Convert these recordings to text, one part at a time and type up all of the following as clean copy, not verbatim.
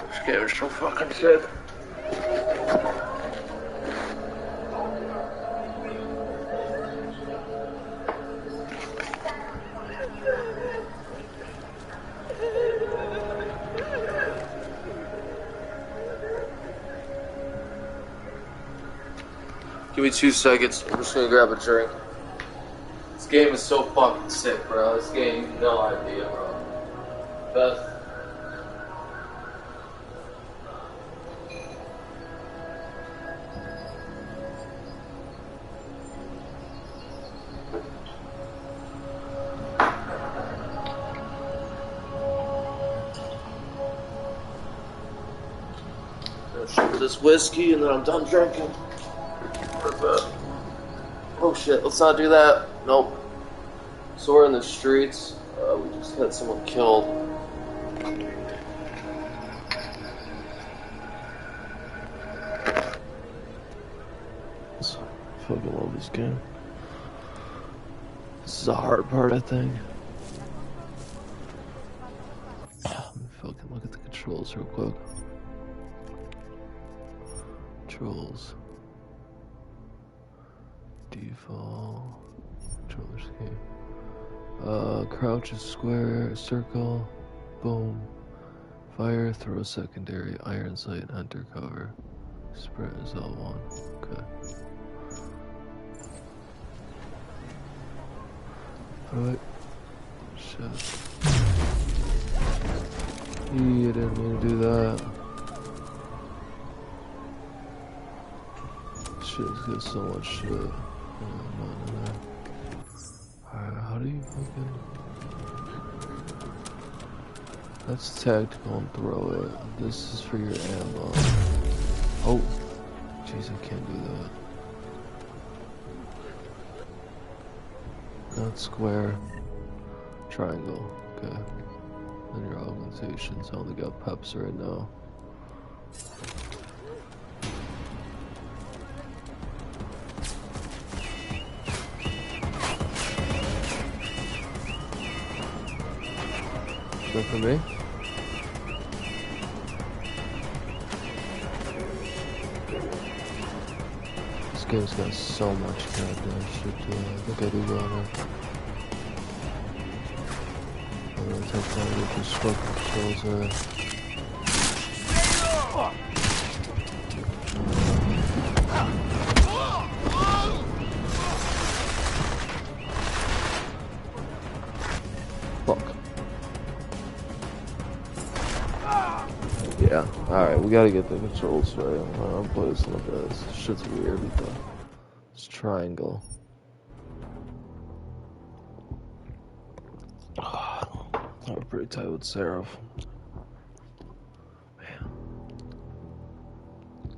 This game is so fucking sick. Give me 2 seconds. I'm just gonna grab a drink. This game is so fucking sick, bro. This game, you have no idea, bro. Best. This whiskey and then I'm done drinking. Oh shit, let's not do that. Nope. So we're in the streets. We just had someone killed. I fucking love this game. This is the hard part, I think. Let me fucking look at the controls real quick. Controls. Default. Controller scheme. Crouch is square, circle, boom. Fire, throw secondary, iron sight, enter cover. Sprint is L1. Okay. Alright. Shit. I didn't mean to do that. Shit's got so much shit. Alright, how do you fucking... That's tactical and throw it. This is for your ammo. Oh! Jeez, I can't do that. Not square. Triangle. Okay. And your augmentations. I only got peps right now. Good for me. This game's got so much goddamn shit to it. I think I do go on it. I'm gonna take time to get these fucking controls Yeah, alright, we gotta get the controls right. I'm playing some of this. This shit's weird with this triangle. I'm pretty tight with Seraph. Man.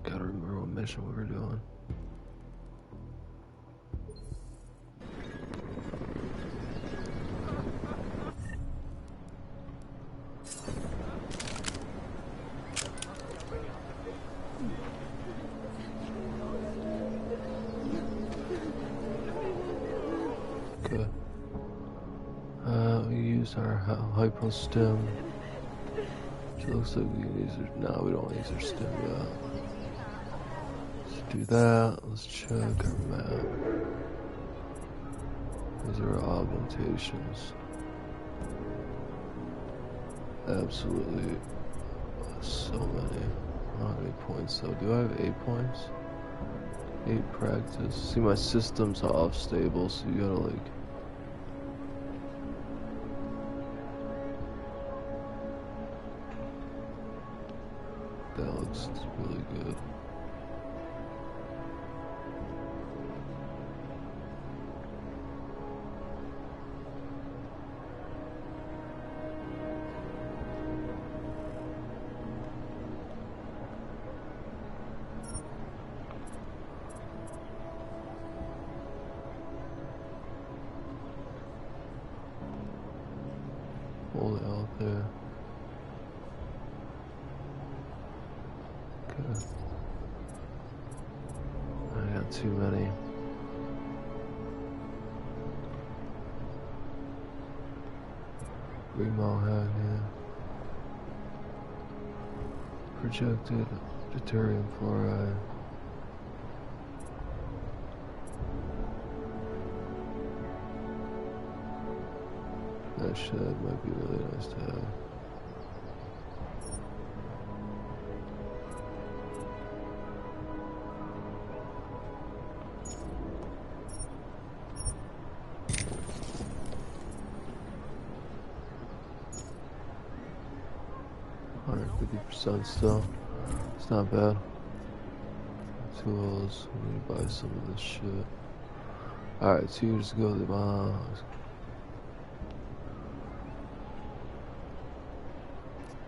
Gotta remember what mission we were doing. Our hypo stem. It looks like we can use it. No, we don't use our stem yet. Let's do that. Let's check our map. These are our augmentations. Absolutely so many. I don't have any points though. Do I have 8 points? 8 practice. See, my system's off stable, so you gotta like. That looks really good. Hold it out there. Okay. I got too many. Remodel hack, yeah. Projected deuterium fluoride. That shed might be really nice to have. $150% still. It's not bad. Tools. We need to buy some of this shit. Alright, 2 years ago the bombs.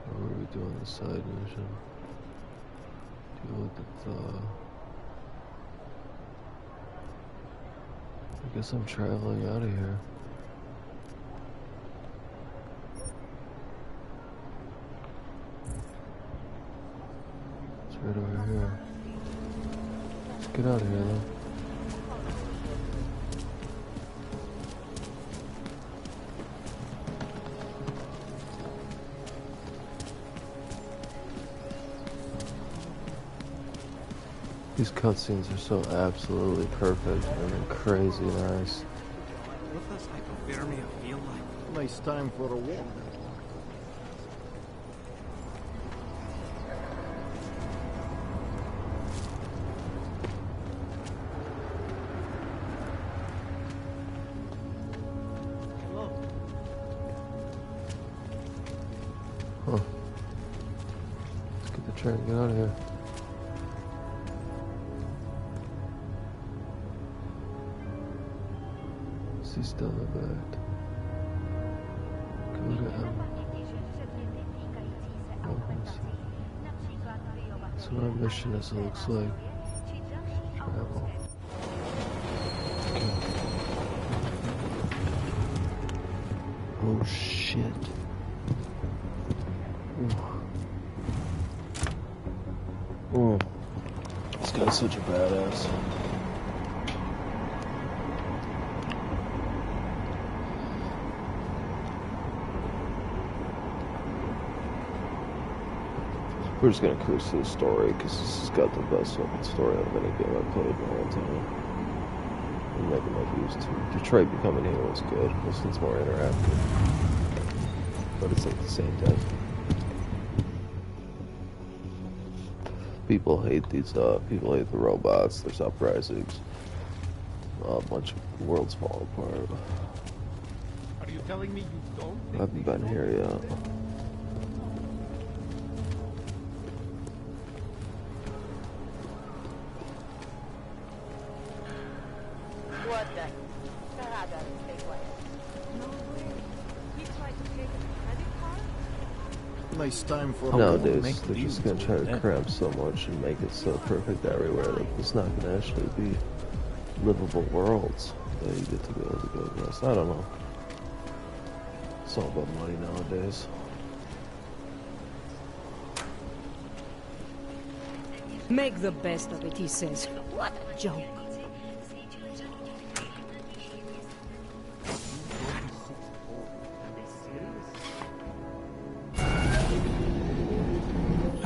What are we doing this side mission? Deal with the I guess I'm traveling out of here. It's right over here. Let's get out of here though. These cutscenes are so absolutely perfect and crazy nice. What does hypothermia feel like? Nice time for a walk. Huh. Let's get the train and get out of here. He's still in the back. Go to M. So what our mission is, it looks like. Travel. Okay. Oh shit. Ooh. This guy's such a badass. We're just gonna cruise through the story because this has got the best fucking story out of any game I've played in a long time. And Mega might be used to. Detroit Become a Hero is good. This one's more interactive, but it's like the same thing. People hate these. People hate the robots. There's uprisings. A bunch of worlds fall apart. Are you telling me you don't? I haven't been here yet. Nice time for a Nowadays, they're just gonna try to cram so much and make it so perfect everywhere that it's not gonna actually be livable worlds that you get to be able to go across. I don't know. It's all about money nowadays. Make the best of it, he says. What a joke.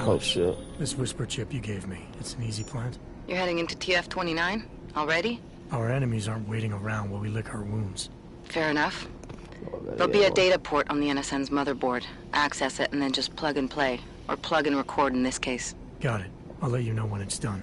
Oh shit. This whisper chip you gave me, it's an easy plant. You're heading into TF-29? Already? Our enemies aren't waiting around while we lick our wounds. Fair enough. There'll be a data port on the NSN's motherboard. Access it and then just plug and play. Or plug and record in this case. Got it. I'll let you know when it's done.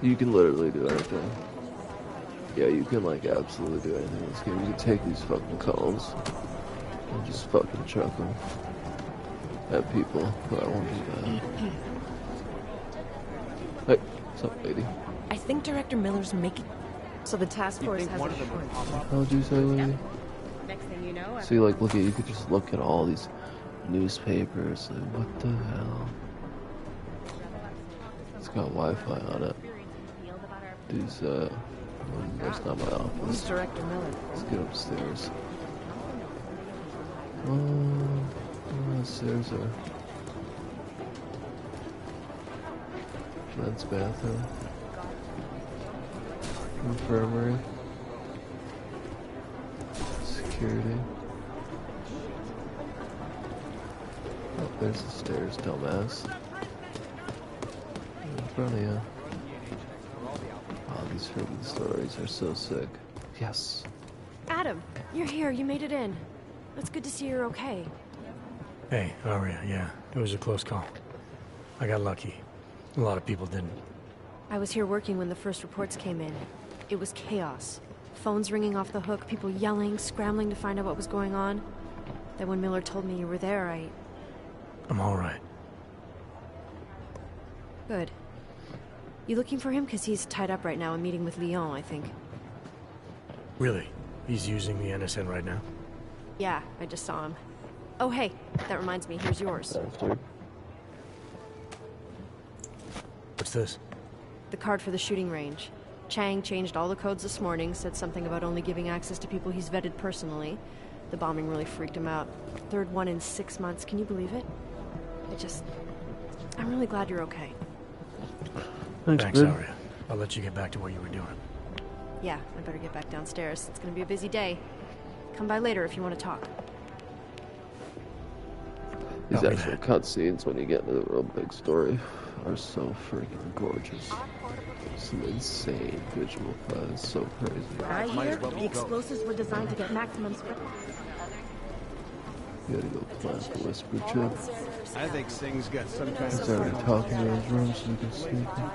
You can literally do anything. Yeah, you can like absolutely do anything in this game. You can take these fucking calls and just fucking chuck them at people, but I won't do that. Hey, what's up, lady? I think Director Miller's making... So the task force has a short. How'd you say, lady? Next thing you know... So you could just look at all these newspapers, like, what the hell? It's got Wi-Fi on it. That's not my office. Who's Director Miller? Let's get upstairs. Upstairs or men's bathroom, infirmary, security. Oh, there's the stairs, dumbass. In front of you. Oh, these freaking stories are so sick. Yes. Adam, you're here. You made it in. It's good to see you're okay. Hey, Aria, yeah. It was a close call. I got lucky. A lot of people didn't. I was here working when the first reports came in. It was chaos. Phones ringing off the hook, people yelling, scrambling to find out what was going on. Then when Miller told me you were there, I'm all right. Good. You looking for him? Because he's tied up right now and meeting with Leon, I think. Really? He's using the NSN right now? Yeah, I just saw him. Oh, hey, that reminds me. Here's yours. What's this? The card for the shooting range. Chang changed all the codes this morning, said something about only giving access to people he's vetted personally. The bombing really freaked him out. Third one in 6 months. Can you believe it? I'm really glad you're okay. Thanks, Aria. I'll let you get back to what you were doing. Yeah, I better get back downstairs. It's gonna be a busy day. Come by later if you want to talk. These actual cutscenes, when you get into the real big story, are so freaking gorgeous. Some insane visual effects, so crazy. Right here, the explosives were designed to get maximum spread. You gotta go plant the whisper chip. I think Singh's got some kind He's of... already talking to his room so we can sneak him.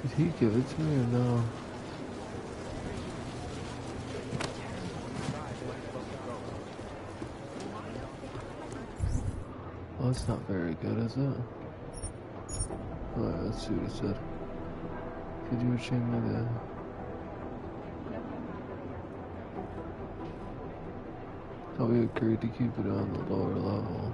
Did he give it to me or no? Well, it's not very good, is it? Alright, let's see what he said. Could you change me the... Thought we agreed to keep it on the lower level.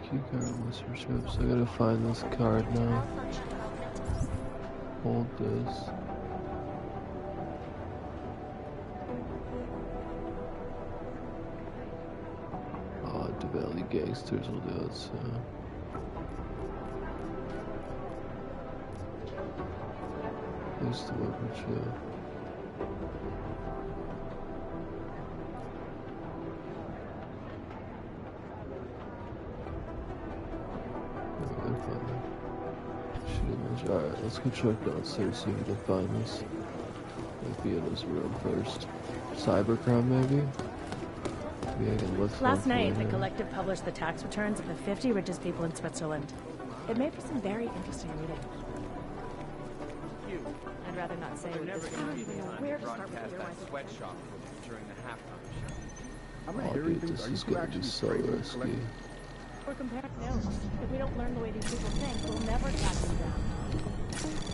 Key card, whisper chips. I gotta find this card now. Hold this. Oh, the Valley Gangsters will do it, so. There's the whisper chip. Alright, let's go check downstairs, see if we can find this. Maybe in his room first. Cybercrime, maybe? Maybe I can list Last night, the collective published the tax returns of the 50 richest people in Switzerland. It made for some very interesting reading. I'd rather not say what this is. Where to start with your sweatshop during the halftime show. How many Oh, hairy dude, things this are you is two gonna be actually so trading and risky. collecting? We're comparing notes. If we don't learn the way these people think, we'll never track them down.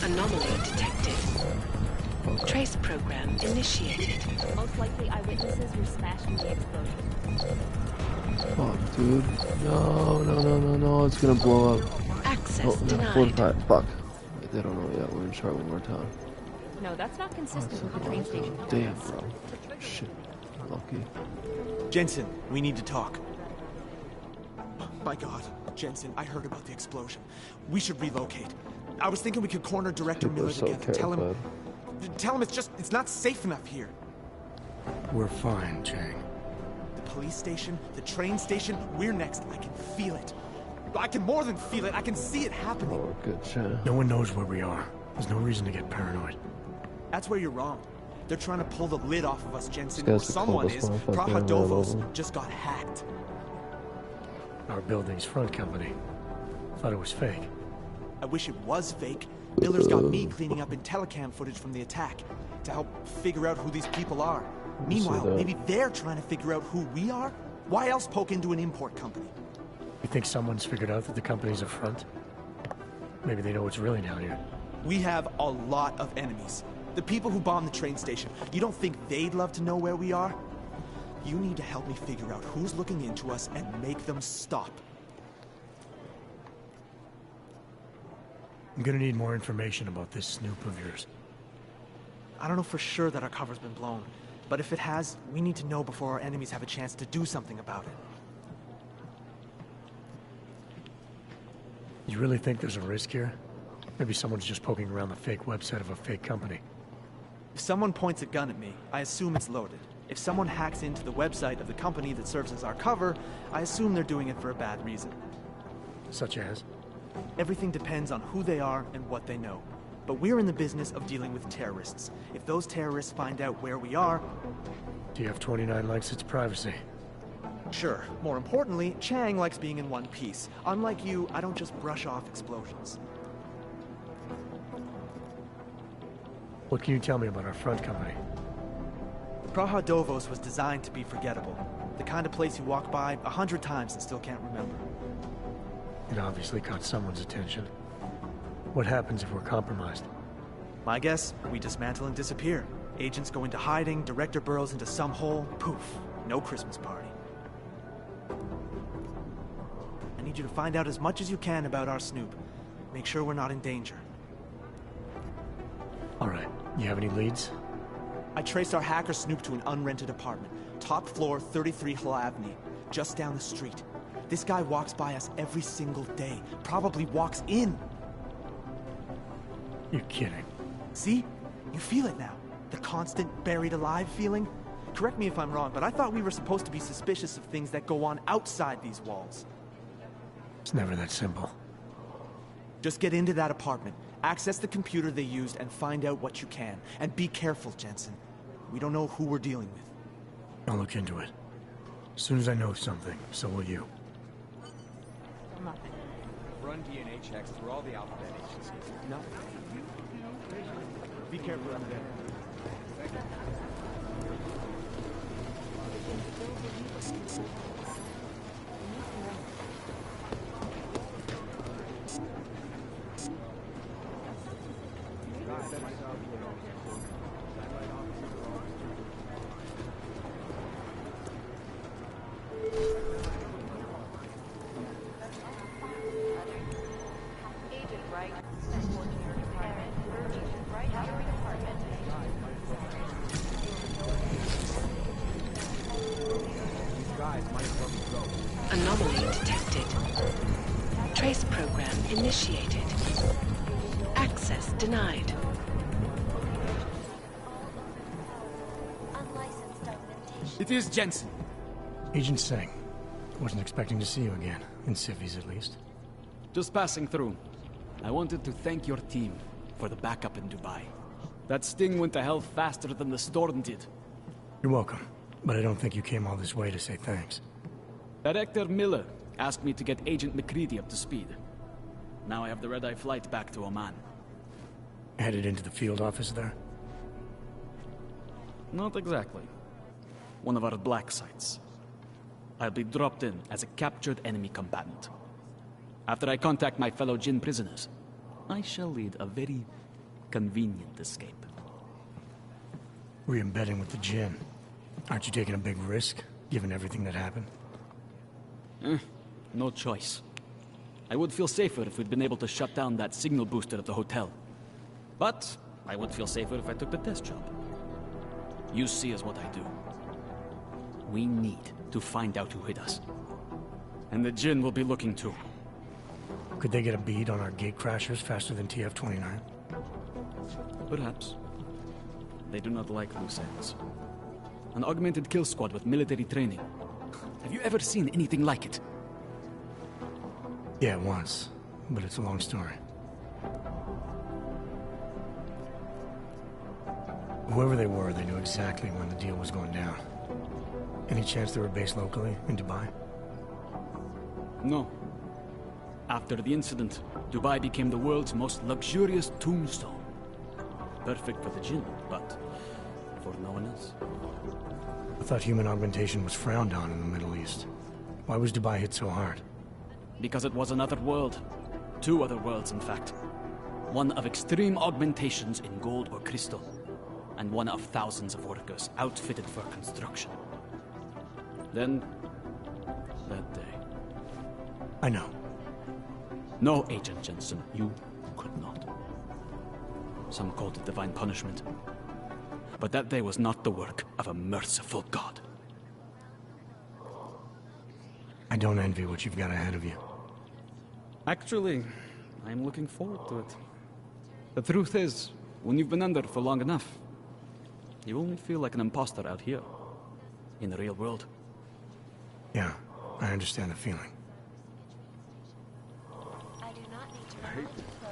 Anomaly detected. Trace program initiated. Most likely eyewitnesses were smashed in the explosion. Fuck, dude. No, it's gonna blow up. Access Oh, no, denied. 45. Fuck. Wait, they don't know yet. We're gonna try one more time. No, that's not consistent with the train station. Damn, bro. Shit. Lucky. Jensen, we need to talk. My God, Jensen, I heard about the explosion. We should relocate. I was thinking we could corner Director People are Miller so together. terrified. Tell him it's not safe enough here. We're fine, Chang. The police station, the train station, we're next. I can feel it. I can more than feel it. I can see it happening. Oh, good shit. No one knows where we are. There's no reason to get paranoid. That's where you're wrong. They're trying to pull the lid off of us, Jensen. This Or guy's the someone coldest is. motherfucker in the Prahadovos world. just got hacked. Our building's front company. Thought it was fake. I wish it was fake. Miller's got me cleaning up IntelliCam footage from the attack to help figure out who these people are. me see Meanwhile, that. maybe they're trying to figure out who we are? Why else poke into an import company? You think someone's figured out that the company's a front? Maybe they know what's really down here. We have a lot of enemies. The people who bombed the train station. You don't think they'd love to know where we are? You need to help me figure out who's looking into us and make them stop. I'm gonna need more information about this snoop of yours. I don't know for sure that our cover's been blown, but if it has, we need to know before our enemies have a chance to do something about it. You really think there's a risk here? Maybe someone's just poking around the fake website of a fake company. If someone points a gun at me, I assume it's loaded. If someone hacks into the website of the company that serves as our cover, I assume they're doing it for a bad reason. Such as? Everything depends on who they are and what they know. But we're in the business of dealing with terrorists. If those terrorists find out where we are, TF-29 likes its privacy. sure. More importantly, Chang likes being in one piece. Unlike you, I don't just brush off explosions. What can you tell me about our front company? Prahadovos was designed to be forgettable. The kind of place you walk by 100 times and still can't remember. It obviously caught someone's attention. What happens if we're compromised? My guess, we dismantle and disappear. Agents go into hiding, Director burrows into some hole, poof, no Christmas party. I need you to find out as much as you can about our Snoop. Make sure we're not in danger. All right, you have any leads? I traced our hacker Snoop to an unrented apartment. Top floor, 33 Hill Avenue, just down the street. This guy walks by us every single day. Probably walks in. You're kidding. See? You feel it now. The constant buried alive feeling. Correct me if I'm wrong, but I thought we were supposed to be suspicious of things that go on outside these walls. It's never that simple. Just get into that apartment, access the computer they used, and find out what you can. And be careful, Jensen. We don't know who we're dealing with. I'll look into it. As soon as I know something, so will you. Run DNA checks through all the alphabet agencies. No. Be careful up there. Anomaly detected. Trace program initiated. Access denied. It is Jensen. Agent Singh. Wasn't expecting to see you again. In civvies, at least. Just passing through. I wanted to thank your team for the backup in Dubai. That sting went to hell faster than the storm did. You're welcome. But I don't think you came all this way to say thanks. Director Miller asked me to get Agent McCready up to speed. Now I have the red-eye flight back to Oman. Headed into the field office there? Not exactly. One of our black sites. I'll be dropped in as a captured enemy combatant. After I contact my fellow Jinn prisoners, I shall lead a very convenient escape. Re-embedding with the Jinn. Aren't you taking a big risk, given everything that happened? No choice. I would feel safer if we'd been able to shut down that signal booster at the hotel. But I would feel safer if I took the test job. You see is what I do. We need to find out who hit us. And the Jinn will be looking too. Could they get a bead on our gate crashers faster than TF-29? Perhaps. They do not like loose ends. An augmented kill squad with military training. Have you ever seen anything like it? Yeah, once. But it's a long story. Whoever they were, they knew exactly when the deal was going down. Any chance they were based locally, in Dubai? No. After the incident, Dubai became the world's most luxurious tombstone. Perfect for the Jinn, but for no one else. I thought human augmentation was frowned on in the Middle East. Why was Dubai hit so hard? Because it was another world. Two other worlds, in fact. One of extreme augmentations in gold or crystal, and one of thousands of workers outfitted for construction. Then, that day. I know. No, Agent Jensen, you could not. Some called it divine punishment. But that day was not the work of a merciful God. I don't envy what you've got ahead of you. Actually, I'm looking forward to it. The truth is, when you've been under for long enough, you only feel like an imposter out here, in the real world. Yeah, I understand the feeling. I do not need to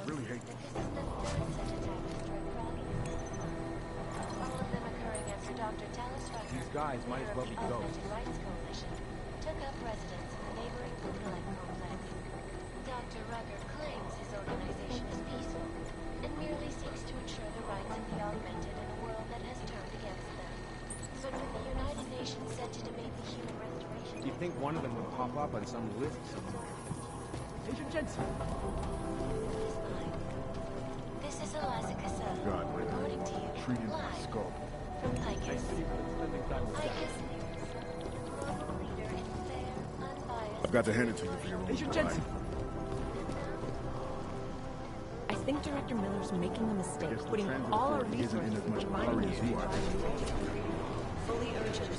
really hate that this is the third such attack destroyed Prague. All of them occurring after Dr. Dallas Rucker, These guys might as well be leader of the ghosts. Augmented Rights Coalition, took up residence in the neighboring Blue-Light complex. Dr. Rucker claims his organization is peaceful and merely seeks to ensure the rights of the augmented in a world that has turned against them. But with the United Nations set to debate the human restoration... Do you think one of them would pop up on some list somewhere? Agent Jensen! This is Eliza Cassell. God, wait. Reporting to you Treated my live skull. from Icus. Icus News. Global leader in fair, unbiased... I've got to hand it to you for your own Agent Jensen! I think Director Miller's making a mistake, putting all our resources isn't in as much into of a finding hurry as you are. fully urgent.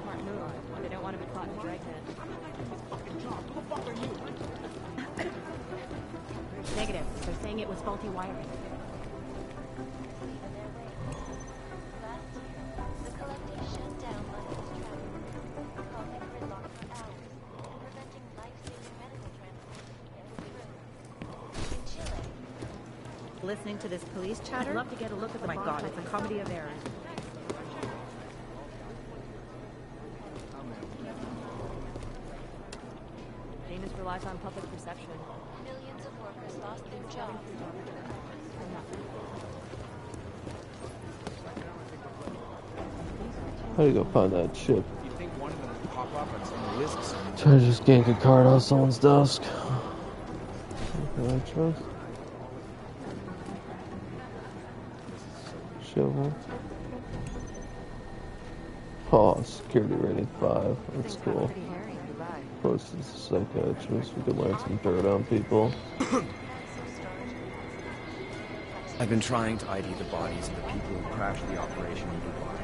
Smart move. They don't want to be caught in dragnet. Negative. They're saying it was faulty wiring. Last year, the collective shut down London's traffic, causing gridlock for hours, and preventing life-saving medical transport. In Chile, Listening to this police chatter? I'd love to get a look at the my God, it's a comedy of errors. Venus relies on public perception. millions of workers lost their jobs. How do you go find that chip? Do you think one of them would pop up on some list somewhere? Try to just gank a card off someone's desk. Okay, I trust. Shovel. Oh, security rating 5. That's cool. Of course, it's a psychiatrist. We could learn some dirt on people. I've been trying to ID the bodies of the people who crashed the operation in Dubai.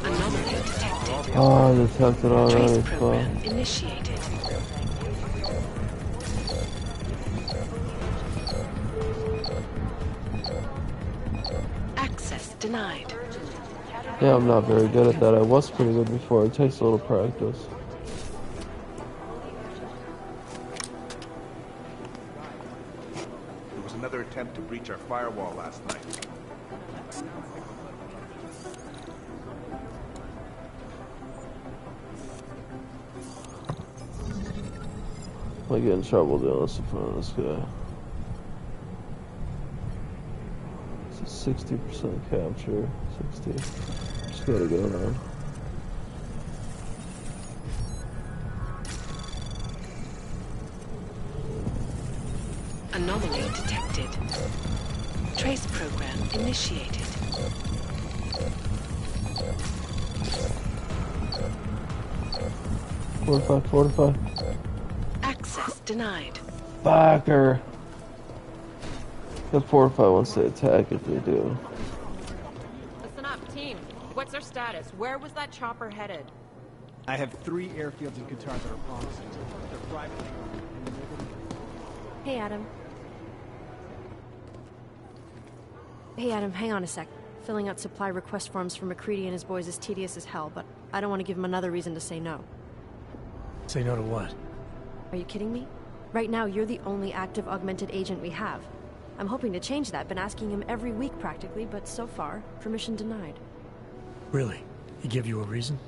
Anomaly detected. Oh, I detected already. Trace program initiated. Access denied. Yeah, I'm not very good at that. I was pretty good before. It takes a little practice. There was another attempt to breach our firewall last night. I get in trouble doing this in front of this guy. It's a 60% capture. 60. Just gotta go now. Anomaly detected. Trace program initiated. Fortify. Access denied. Backer. The fortify once they attack if they do. Listen up, team. What's our status? Where was that chopper headed? I have 3 airfields in Qatar that are promising. They're private. Hey, Adam. Hey, Adam, hang on a sec. Filling out supply request forms for McCready and his boys is tedious as hell, but I don't want to give him another reason to say no. Say no to what? Are you kidding me? Right now, you're the only active augmented agent we have. I'm hoping to change that, been asking him every week practically, but so far, permission denied. Really? He give you a reason?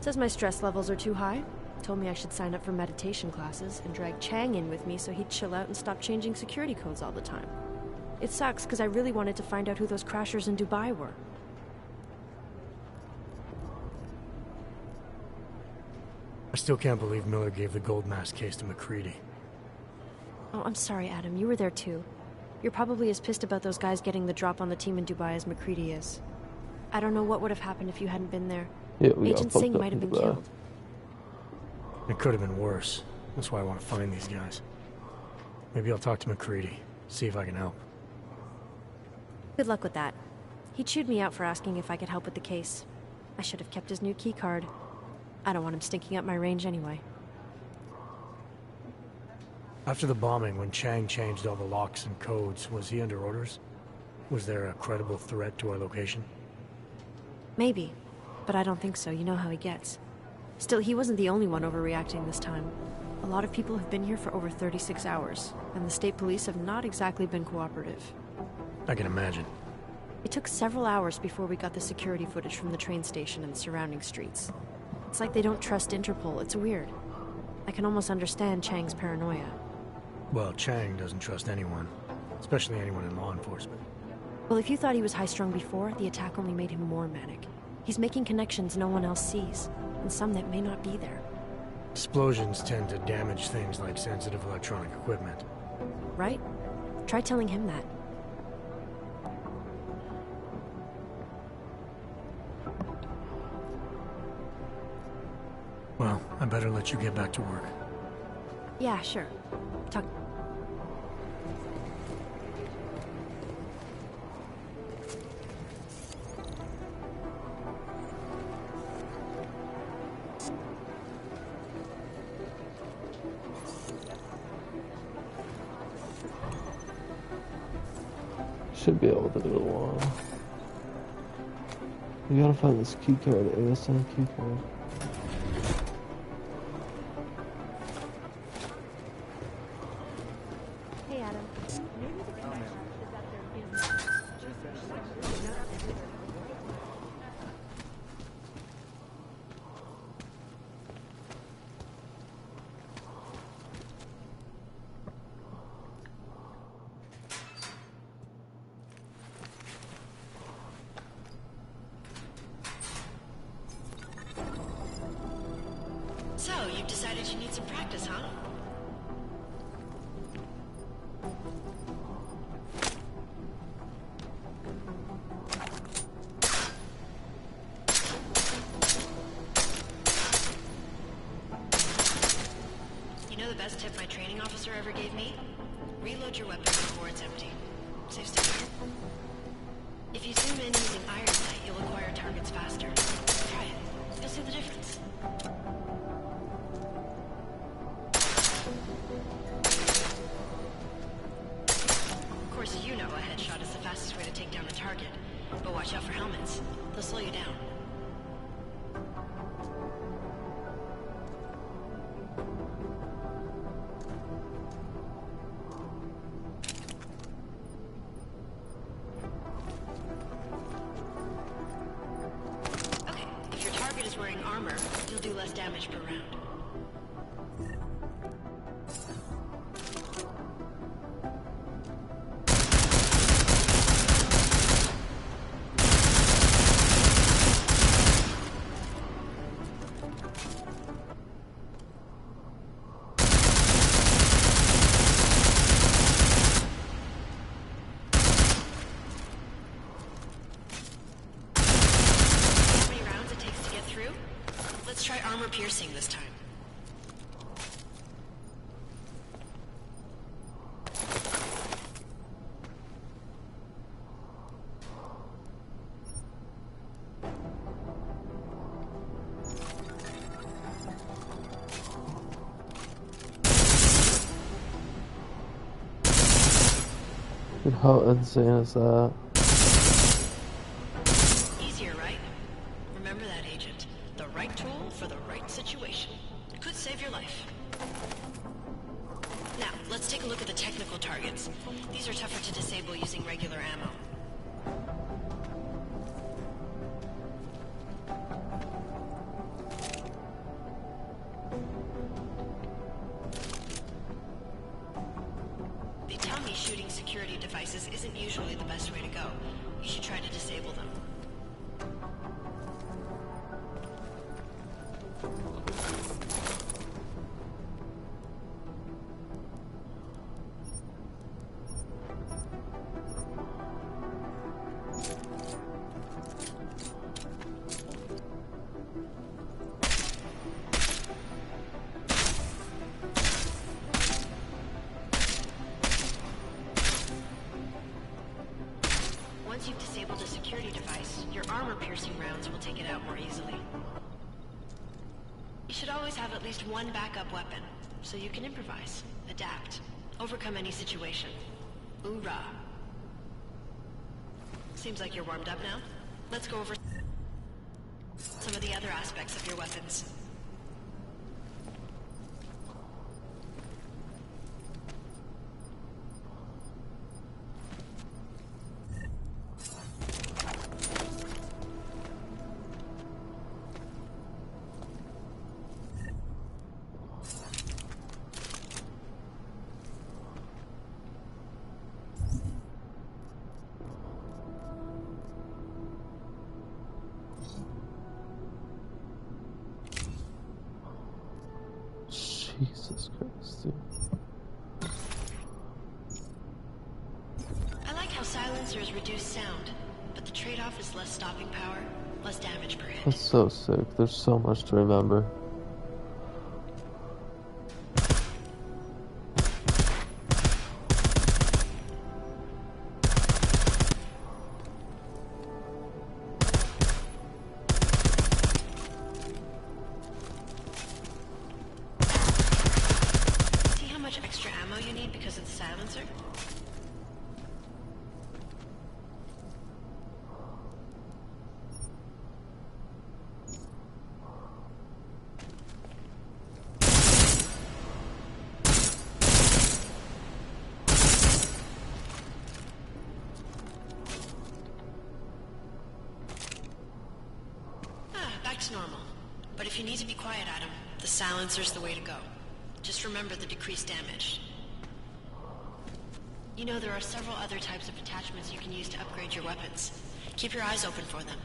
Says my stress levels are too high. Told me I should sign up for meditation classes and drag Chang in with me so he'd chill out and stop changing security codes all the time. It sucks because I really wanted to find out who those crashers in Dubai were. I still can't believe Miller gave the gold mask case to McCready. Oh, I'm sorry, Adam. You were there too. You're probably as pissed about those guys getting the drop on the team in Dubai as McCready is. I don't know what would have happened if you hadn't been there. Yeah, Agent Singh might have been killed. It could have been worse. That's why I want to find these guys. Maybe I'll talk to McCready, see if I can help. Good luck with that. He chewed me out for asking if I could help with the case. I should have kept his new key card. I don't want him stinking up my range anyway. After the bombing, when Chang changed all the locks and codes, was he under orders? Was there a credible threat to our location? Maybe, but I don't think so. You know how he gets. Still, he wasn't the only one overreacting this time. A lot of people have been here for over 36 hours, and the state police have not exactly been cooperative. I can imagine. It took several hours before we got the security footage from the train station and surrounding streets. It's like they don't trust Interpol. It's weird. I can almost understand Chang's paranoia. Well, Chang doesn't trust anyone, especially anyone in law enforcement. Well, if you thought he was high-strung before, the attack only made him more manic. He's making connections no one else sees, and some that may not be there. Explosions tend to damage things like sensitive electronic equipment. Right? Try telling him that. Well, I better let you get back to work. Yeah, sure. Talk... Should be able to do it along. We gotta find this key card, ASM key card. Hey, Adam. So, you've decided you need some practice, huh? You know the best tip my training officer ever gave me? Reload your weapon before it's empty. Saves time. If you zoom in using iron sight, you'll acquire targets faster. Try it. You'll see the difference. Of course, you know a headshot is the fastest way to take down a target. But watch out for helmets. They'll slow you down. armor, you'll do less damage per round. Piercing this time. Dude, how insane is that? Easier, right? Remember that, Agent. The right tool for the right situation. It could save your life. Now, let's take a look at the technical targets. These are tougher to disable using regular ammo. They tell me shooting security devices isn't usually the best way to go. You should try to disable them. Once you've disabled a security device, your armor-piercing rounds will take it out more easily. You should always have at least one backup weapon, so you can improvise, adapt, overcome any situation. Hoorah! Seems like you're warmed up now. Let's go over some of the other aspects of your weapons. Jesus Christ, dude. I like how silencers reduce sound, but the trade-off is less stopping power, less damage per hit. That's so sick. There's so much to remember. Normal. But if you need to be quiet, Adam, the silencer's the way to go. Just remember the decreased damage. You know, there are several other types of attachments you can use to upgrade your weapons. Keep your eyes open for them.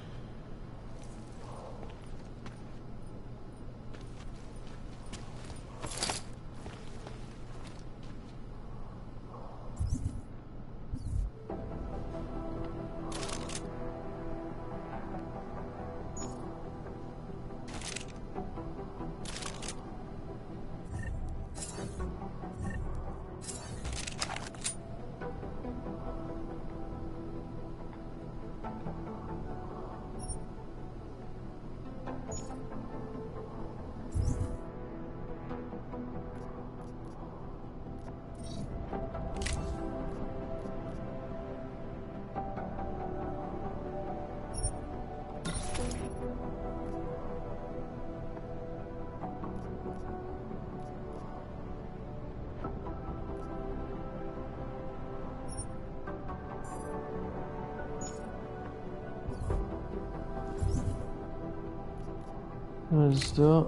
Can I just do it?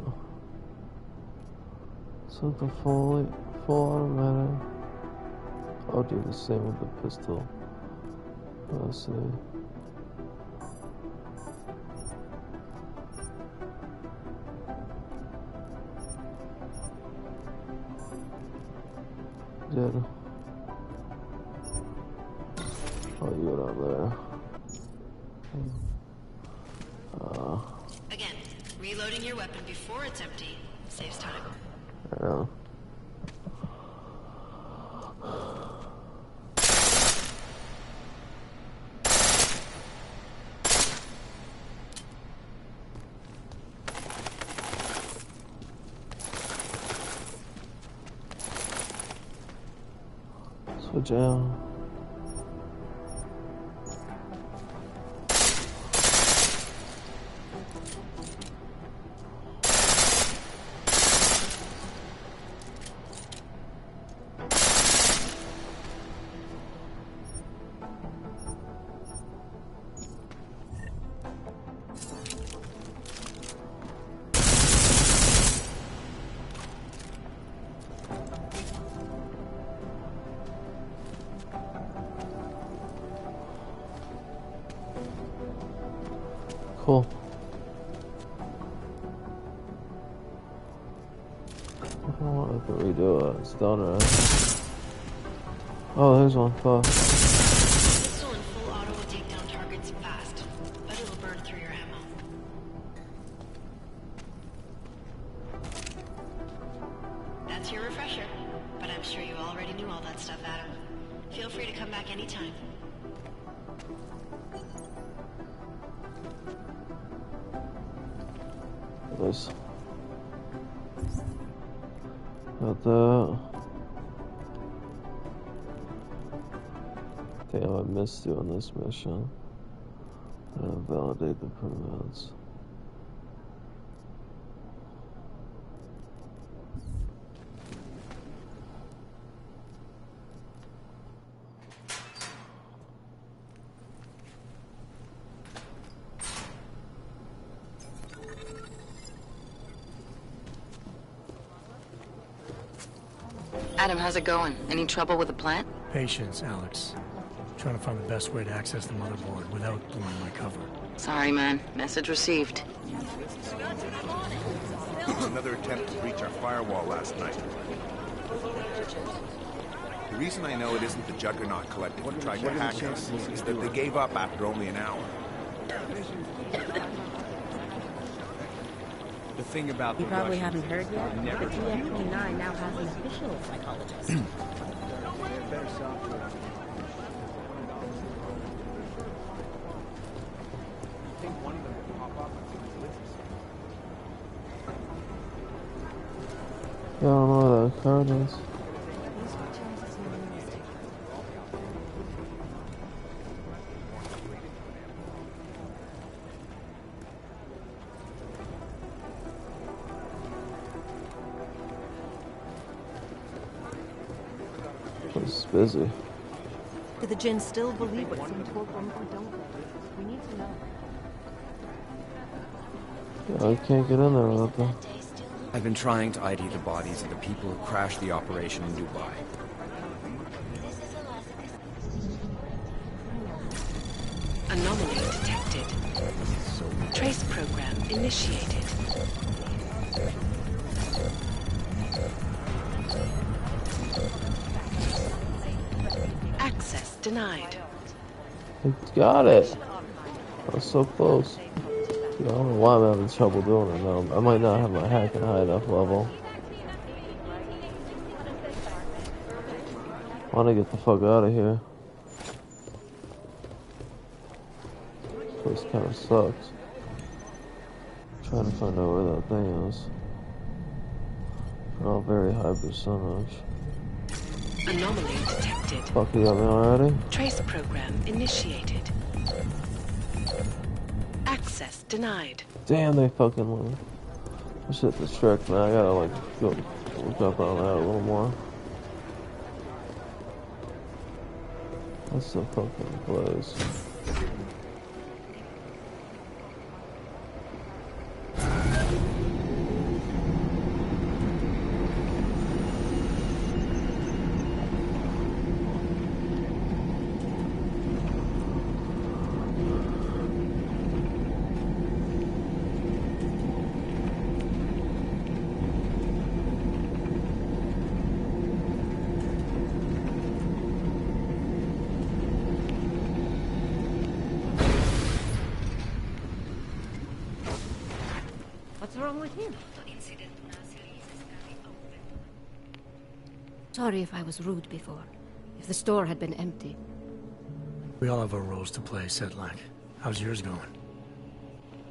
So the full automatic. I'll do the same with the pistol. Let's see. Did. Oh, you're not there. Again, reloading your weapon before it's empty saves time. Yeah. Switch out. Cool. I don't want to redo it. It's done, right? Oh, there's one. Fuck. Pistol in full auto will take down targets fast, but it'll burn through your ammo. That's your refresher, but I'm sure you already knew all that stuff, Adam. Feel free to come back anytime. Nice. Got that. Damn, I missed doing this mission. Validate the permits. Adam, how's it going? Any trouble with the plant? Patience, Alex. Trying to find the best way to access the motherboard without blowing my cover. Sorry, man. Message received. Another attempt to breach our firewall last night. The reason I know it isn't the Juggernaut Collective who tried to hack us is that they gave up after only an hour. The thing about You the probably Russians haven't heard yet, but TF-29 now has an official psychologist. Yeah, I don't know where that card is. It's busy. Do the Jinn still believe what some told them, or don't they? We need to know. Yeah, I can't get in there without them. I've been trying to ID the bodies of the people who crashed the operation in Dubai. Anomaly detected. Trace program initiated. Access denied. I got it. I was so close. Yeah, I don't know why I'm having trouble doing it now. I might not have my hacking high enough level. I want to get the fuck out of here. This place kind of sucks. Trying to find out where that thing is. Oh, very high percentage. Anomaly detected. Fuck, you got me already? Trace program initiated. Access denied. Damn, they fucking won. This shit distracts me. I gotta like go look up on that a little more. What's the fucking place? wrong with him? Sorry if I was rude before. If the store had been empty. We all have our roles to play, Sedlak. How's yours going?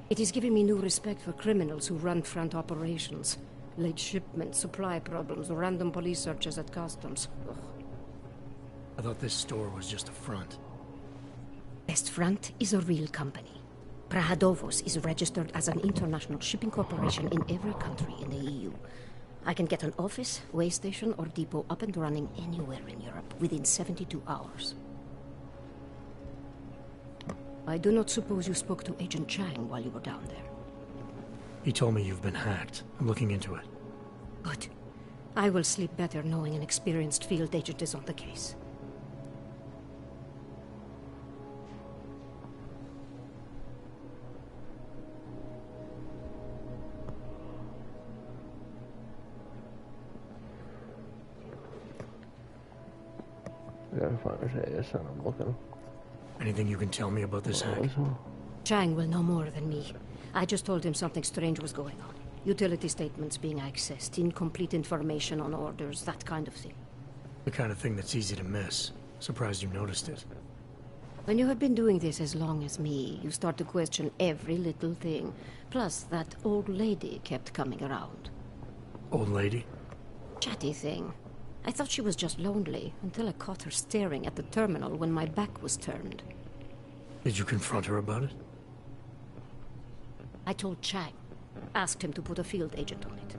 It is giving me new respect for criminals who run front operations. Late shipments, supply problems, random police searches at customs. Ugh. I thought this store was just a front. Best Front is a real company. Prahadovos is registered as an international shipping corporation in every country in the EU. I can get an office, way station, or depot up and running anywhere in Europe within 72 hours. I do not suppose you spoke to Agent Chang while you were down there. He told me you've been hacked. I'm looking into it. Good. I will sleep better knowing an experienced field agent is on the case. I gotta find a son. I'm looking. Anything you can tell me about this hack? Chang will know more than me. I just told him something strange was going on. Utility statements being accessed, incomplete information on orders, that kind of thing. The kind of thing that's easy to miss. Surprised you noticed it. When you have been doing this as long as me, you start to question every little thing. Plus, that old lady kept coming around. Old lady? Chatty thing. I thought she was just lonely, until I caught her staring at the terminal when my back was turned. Did you confront her about it? I told Chang. Asked him to put a field agent on it.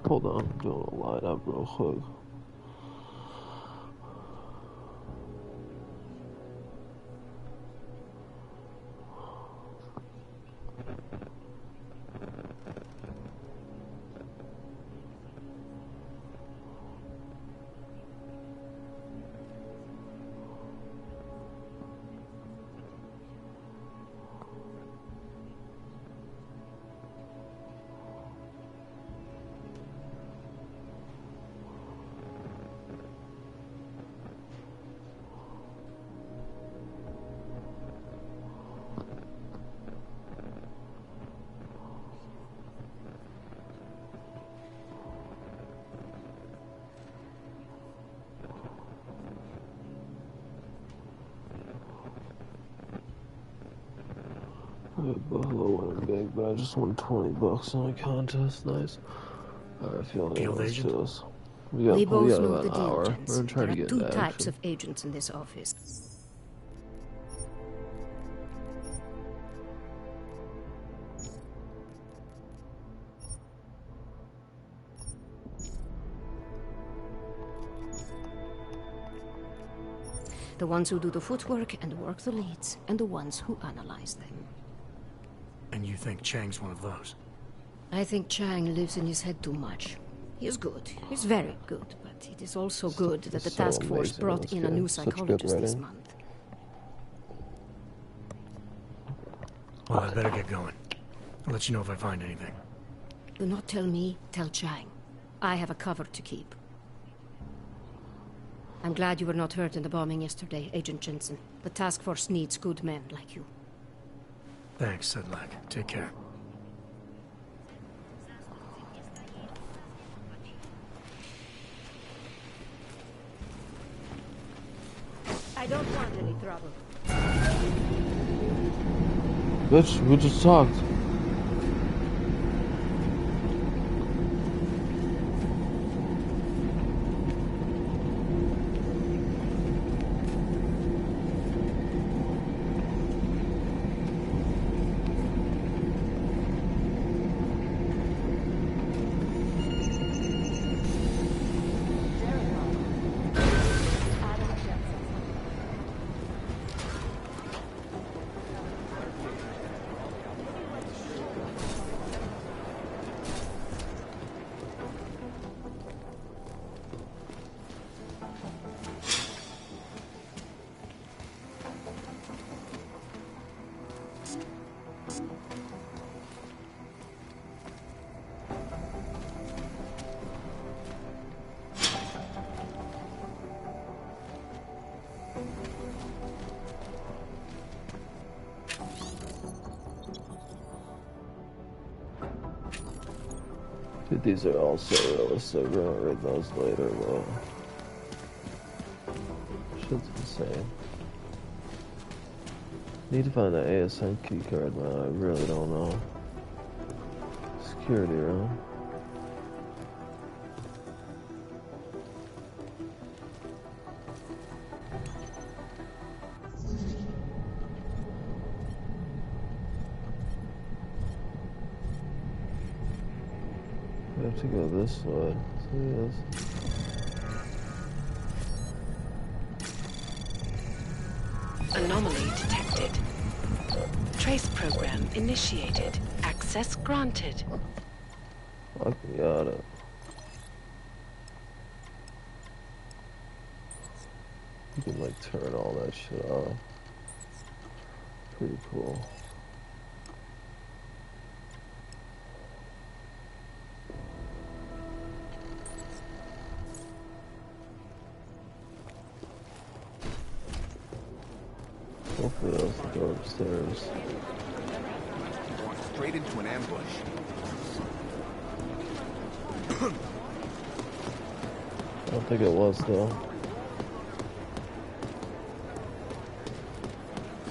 Hold on, I'm doing a line up real quick. Buffalo winning big, but I just won $20 on a contest. Nice. Alright, feeling Field agent? We both know about the an deal, hour. gents. We're gonna try There to are get two into types action. of agents in this office. The ones who do the footwork and work the leads, and the ones who analyze them. And you think Chang's one of those? I think Chang lives in his head too much. He is good. He's very good, but it is also good that the so task force amazing, brought this in a game. new Such good psychologist this writing. month. Well, I better get going. I'll let you know if I find anything. Do not tell me, tell Chang. I have a cover to keep. I'm glad you were not hurt in the bombing yesterday, Agent Jensen. The task force needs good men like you. Thanks, Sedlak. Take care. I don't want any trouble. Bitch, we just talked. Dude, these are all so realistic. We're gonna read those later, though. Shit's insane. Need to find the ASN key card, man. I really don't know. Security room. We have to go this way. See this? Anomaly detected. Trace program initiated. Access granted. Fucking got it. You can like turn all that shit off. Pretty cool. Hopefully that's the door upstairs. Straight into an ambush. I don't think it was though.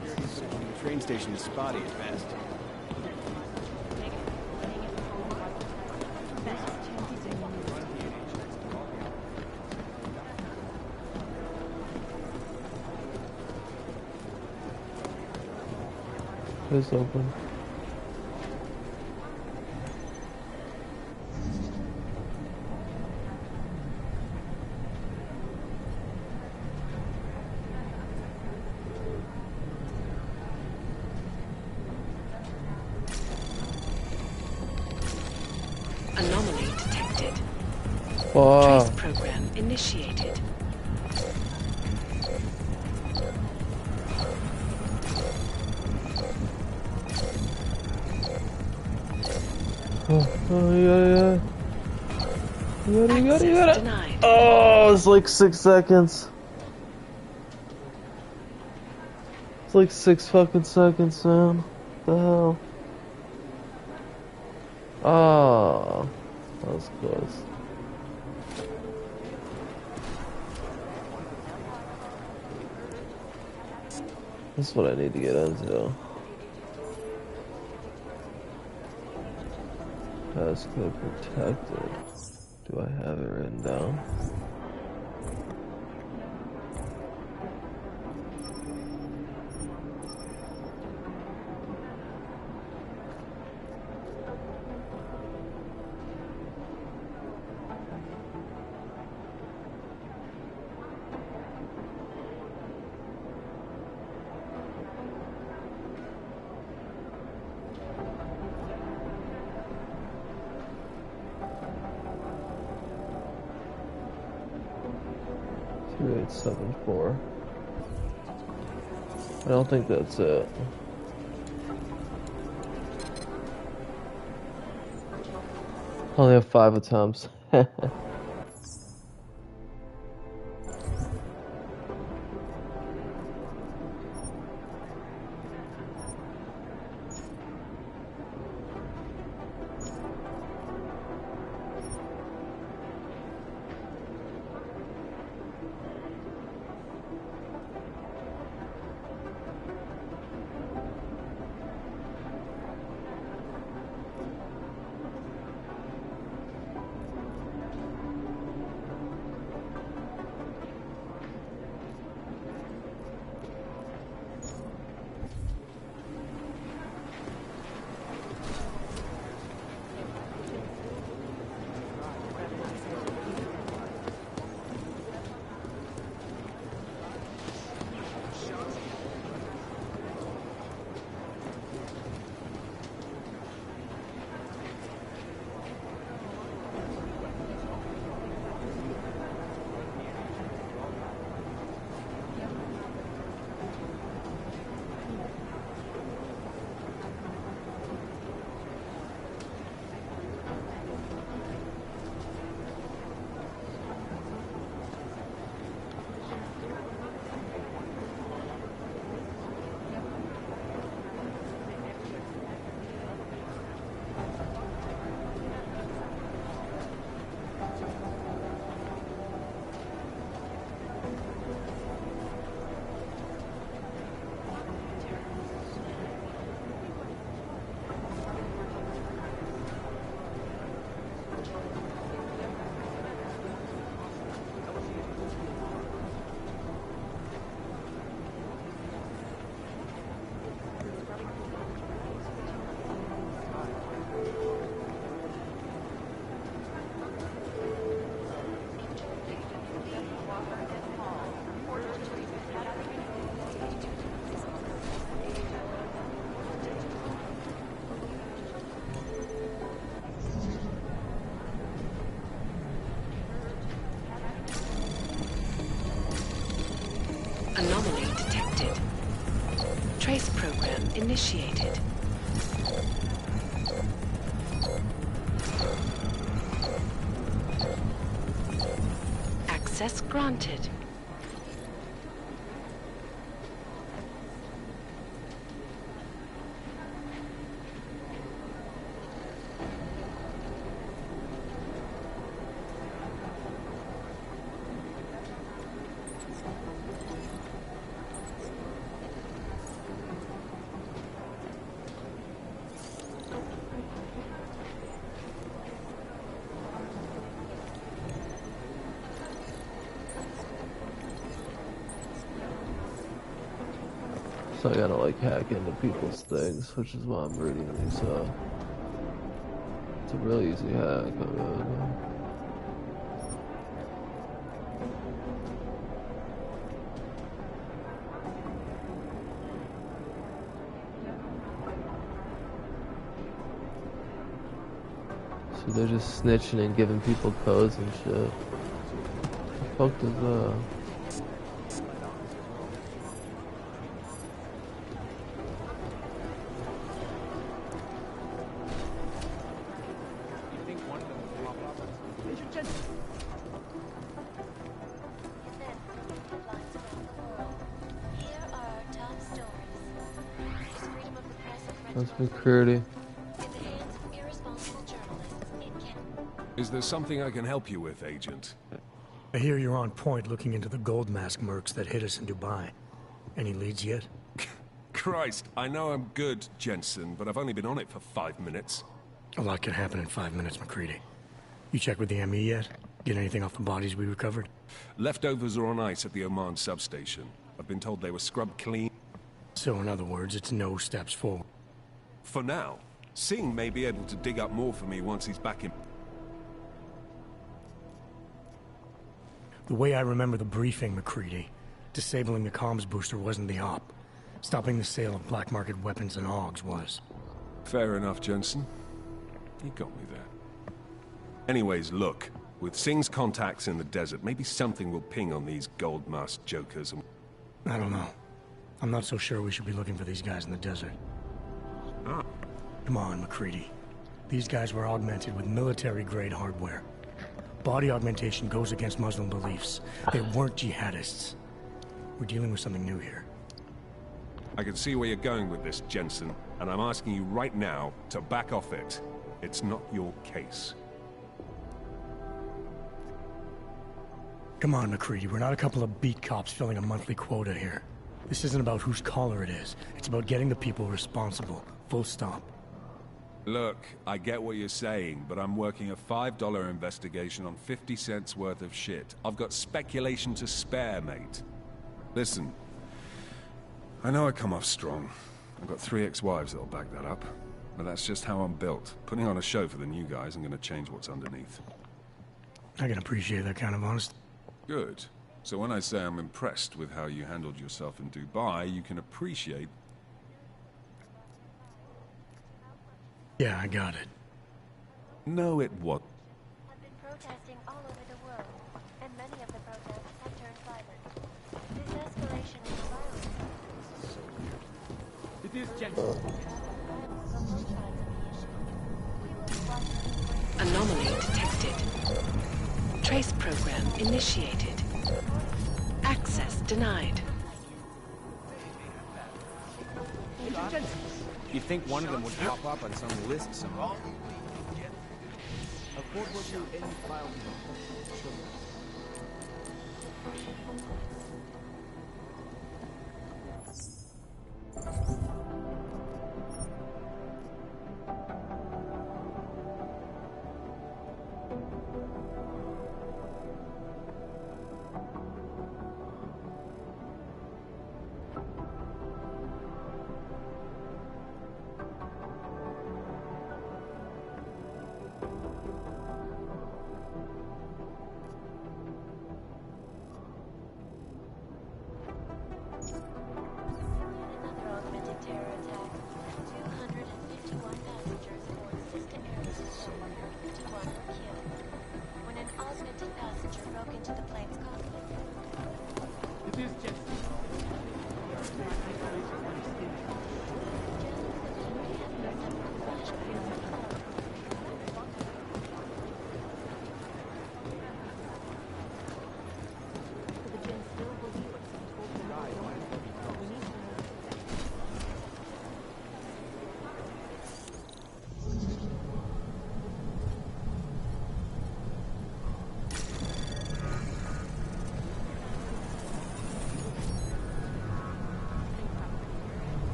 The train station is spotty at best. It's open. Anomaly detected. Wow. Trace program initiated. Yeah. You got it. Denied. Oh, it's like 6 seconds. It's like 6 fucking seconds, man. What the hell? Ah, that was close. This is what I need to get into. Passcode protected. Do I have it written down? .4. I don't think that's it. I only have 5 attempts. Access granted. So I gotta like hack into people's things, which is why I'm reading these. It's a really easy hack. I mean, so they're just snitching and giving people codes and shit. What the fuck is that? That's McCurdy. Is there something I can help you with, Agent? I hear you're on point looking into the gold mask mercs that hit us in Dubai. Any leads yet? Christ, I know I'm good, Jensen, but I've only been on it for 5 minutes. A lot can happen in 5 minutes, McCready. You checked with the ME yet? Get anything off the bodies we recovered? Leftovers are on ice at the Oman substation. I've been told they were scrubbed clean. So in other words, it's no steps forward. For now. Singh may be able to dig up more for me once he's back in... The way I remember the briefing, McCready, disabling the comms booster wasn't the op. Stopping the sale of black market weapons and AUGs was. Fair enough, Jensen. You got me there. Anyways, look. With Singh's contacts in the desert, maybe something will ping on these gold mask jokers and... I don't know. I'm not so sure we should be looking for these guys in the desert. Ah. Come on, McCready. These guys were augmented with military-grade hardware. Body augmentation goes against Muslim beliefs. They weren't jihadists. We're dealing with something new here. I can see where you're going with this, Jensen, and I'm asking you right now to back off it. It's not your case. Come on, McCready. We're not a couple of beat cops filling a monthly quota here. This isn't about whose collar it is. It's about getting the people responsible. Full stop. Look, I get what you're saying, but I'm working a $5 investigation on 50 cents worth of shit. I've got speculation to spare, mate. Listen, I know I come off strong. I've got 3 ex-wives that'll back that up. But that's just how I'm built. Putting on a show for the new guys, I'm gonna change what's underneath. I can appreciate that kind of honesty. Good. So when I say I'm impressed with how you handled yourself in Dubai, you can appreciate... Yeah, I got it. No, it what? Have been protesting all over the world, and many of the protests have turned violent. This escalation in violence... It is Jensen. Anomaly detected. Trace program initiated. Access denied. Agent Jensen. You'd think one of them would pop up on some list somewhere. A court will do any file you want.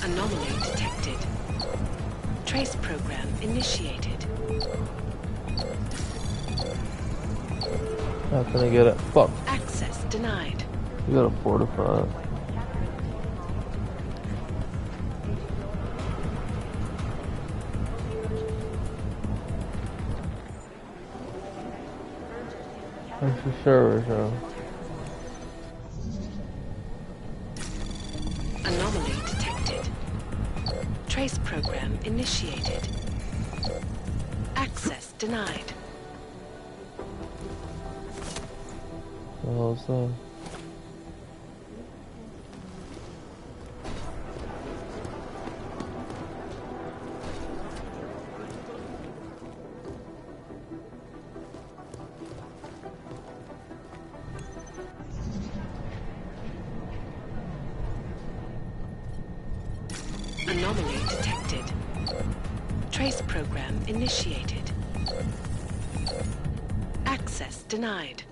Anomaly detected. Trace program initiated. Not gonna get it. Fuck. Access denied. You gotta fortify. That's for sure, so. Anomaly detected. Trace program initiated. Access denied. What the hell is that? Anomaly detected. Trace program initiated. Access denied.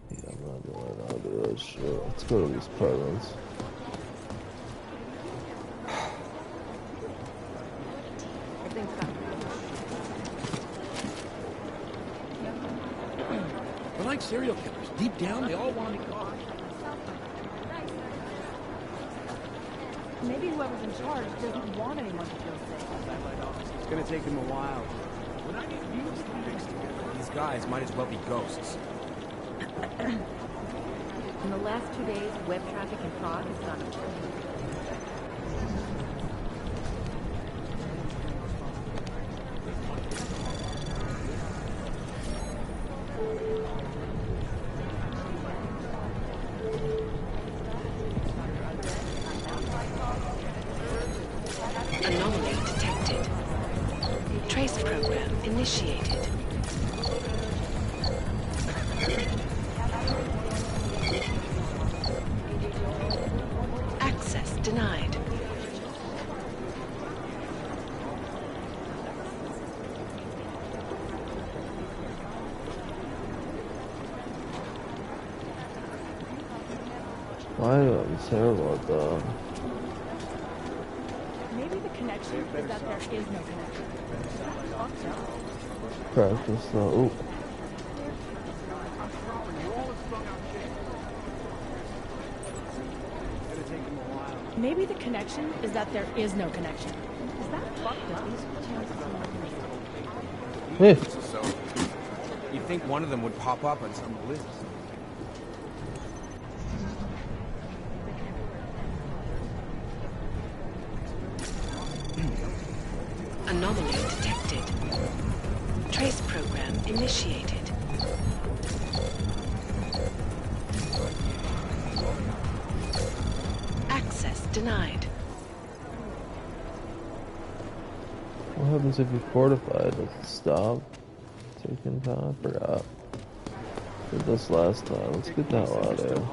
Yeah, I'm not doing all of this shit. Let's go to these presents. They're like serial killers. Deep down, they all want to be caught. Maybe whoever's in charge doesn't want anyone to feel safe. It's gonna take them a while. When I get these things together, these guys might as well be ghosts. In the last 2 days, web traffic in Prague has gone up. Anomaly detected. Trace program initiated. Access denied. Why do I care about that? Maybe the connection is that there is no connection. Practice the. Ooh. Maybe the connection is that there is no connection. Is that fucked up? Hey. So, you'd think one of them would pop up on some list. Anomaly detected. Trace program initiated. Access denied. What happens if you fortify? Does it stop? Taking time? I forgot. Did this last time. Let's get that out of there.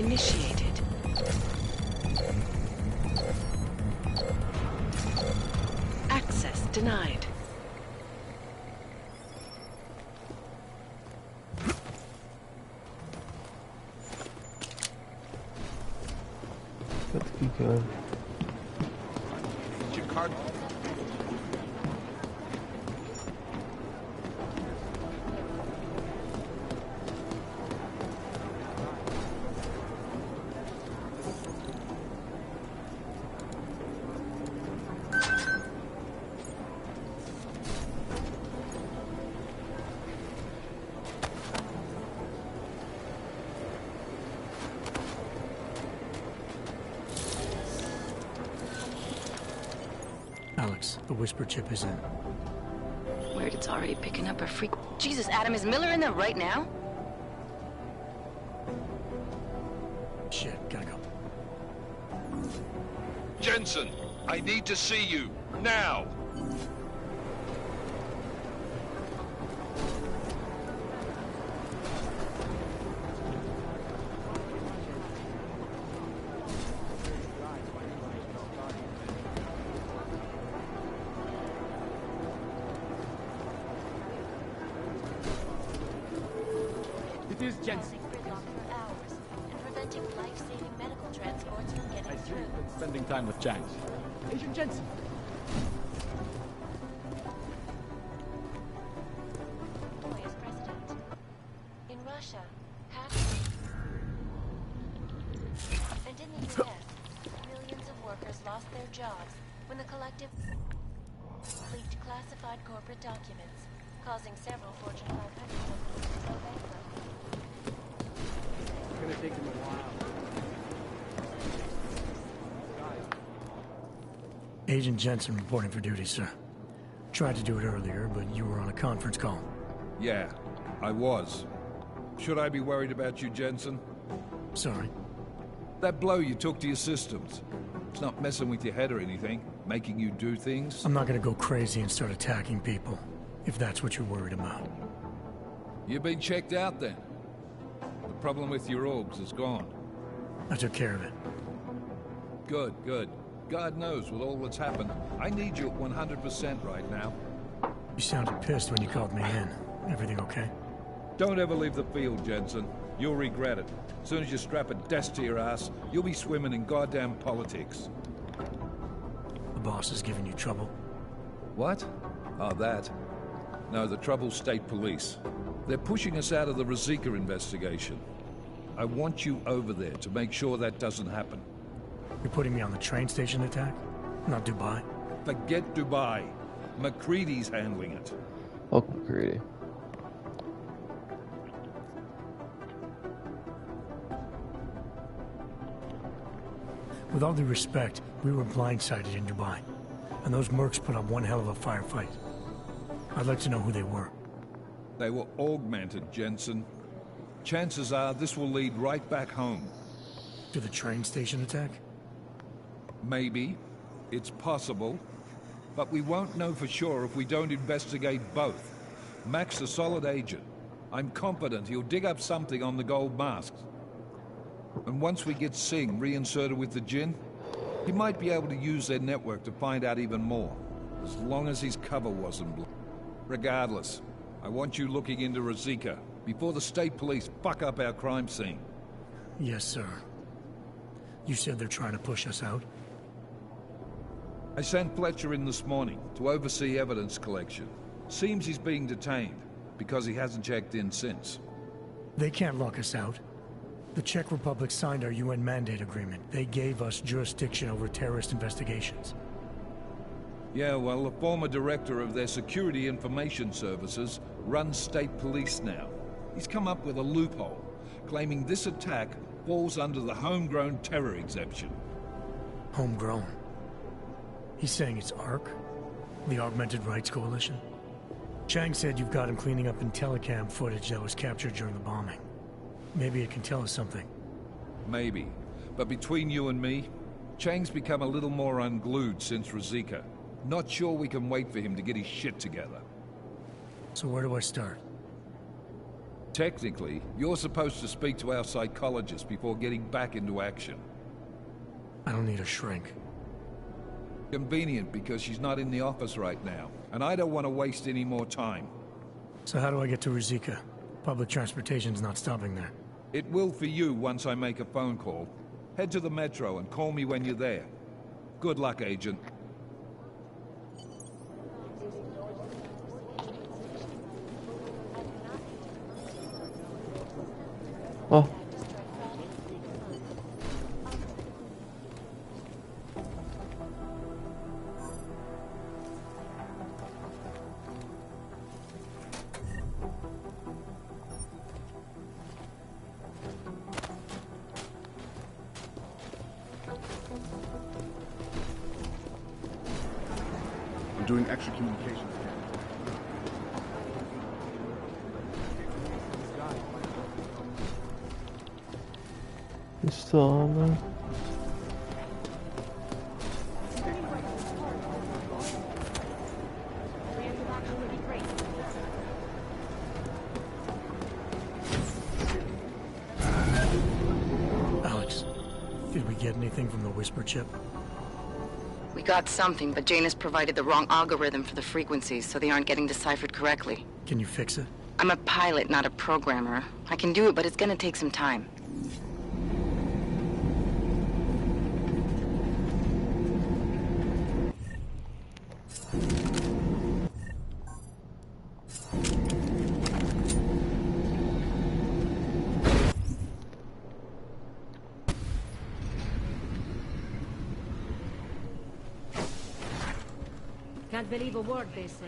initiated. Access denied. Got the key card. What's your card? Alex, the whisper chip is in. Weird, it's already picking up a freak. Jesus, Adam, is Miller in there right now? Shit, gotta go. Jensen, I need to see you, now! It is Jensen. For hours and preventing life-saving medical transports from getting through. Spending time with Chang. Agent Jensen. Boy is president. In Russia, hackers. And in the US, millions of workers lost their jobs when the collective leaked classified corporate documents, causing several Fortune 500 companies to go bankrupt. It's gonna take them a while. Agent Jensen reporting for duty, sir. Tried to do it earlier, but you were on a conference call. Yeah, I was. Should I be worried about you, Jensen? Sorry. That blow you took to your systems. It's not messing with your head or anything, making you do things. I'm not gonna go crazy and start attacking people, if that's what you're worried about. You've been checked out then. The problem with your orbs is gone. I took care of it. Good, good. God knows with all that's happened, I need you at 100% right now. You sounded pissed when you called me in. Everything okay? Don't ever leave the field, Jensen. You'll regret it. As soon as you strap a desk to your ass, you'll be swimming in goddamn politics. The boss is giving you trouble? What? Oh, that. No, the Trouble State Police. They're pushing us out of the Rosika investigation. I want you over there to make sure that doesn't happen. You're putting me on the train station attack? Not Dubai? Forget Dubai. McCready's handling it. Oh, McCready. With all due respect, we were blindsided in Dubai. And those mercs put up one hell of a firefight. I'd like to know who they were. They were augmented, Jensen. Chances are this will lead right back home. To the train station attack? Maybe. It's possible. But we won't know for sure if we don't investigate both. Mac's a solid agent. I'm confident he'll dig up something on the gold masks. And once we get Singh reinserted with the Jinn, he might be able to use their network to find out even more. As long as his cover wasn't blown. Regardless, I want you looking into Rosika before the state police fuck up our crime scene. Yes, sir. You said they're trying to push us out? I sent Fletcher in this morning to oversee evidence collection. Seems he's being detained, because he hasn't checked in since. They can't lock us out. The Czech Republic signed our UN mandate agreement. They gave us jurisdiction over terrorist investigations. Yeah, well, the former director of their security information services runs state police now. He's come up with a loophole, claiming this attack falls under the homegrown terror exemption. Homegrown? He's saying it's ARC? The Augmented Rights Coalition? Chang said you've got him cleaning up IntelliCam footage that was captured during the bombing. Maybe it can tell us something. Maybe. But between you and me, Chang's become a little more unglued since Rosika. Not sure we can wait for him to get his shit together. So where do I start? Technically, you're supposed to speak to our psychologist before getting back into action. I don't need a shrink. Convenient because she's not in the office right now, and I don't want to waste any more time. So how do I get to Rizika? Public transportation's not stopping there. It will for you once I make a phone call. Head to the metro and call me when you're there. Good luck, Agent. Oh. I'm doing extra communications. He's still on there. Alex, did we get anything from the whisper chip? We got something, but Jane has provided the wrong algorithm for the frequencies, so they aren't getting deciphered correctly. Can you fix it? I'm a pilot, not a programmer. I can do it, but it's gonna take some time. Can't believe a word they say.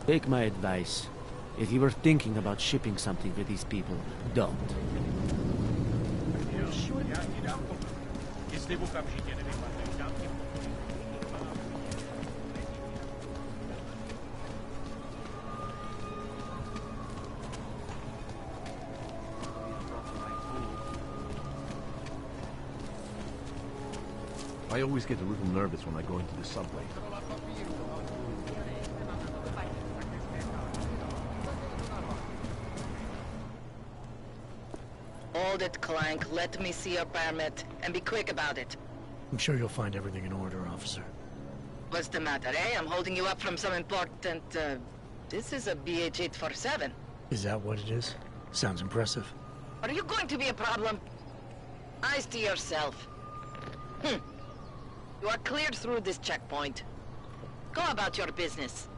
Take my advice. If you were thinking about shipping something with these people, don't. I always get a little nervous when I go into the subway. Hold it, Clank. Let me see your permit, and be quick about it. I'm sure you'll find everything in order, officer. What's the matter, eh? I'm holding you up from some important, This is a BH-847. Is that what it is? Sounds impressive. Are you going to be a problem? Eyes to yourself. You are cleared through this checkpoint. Go about your business.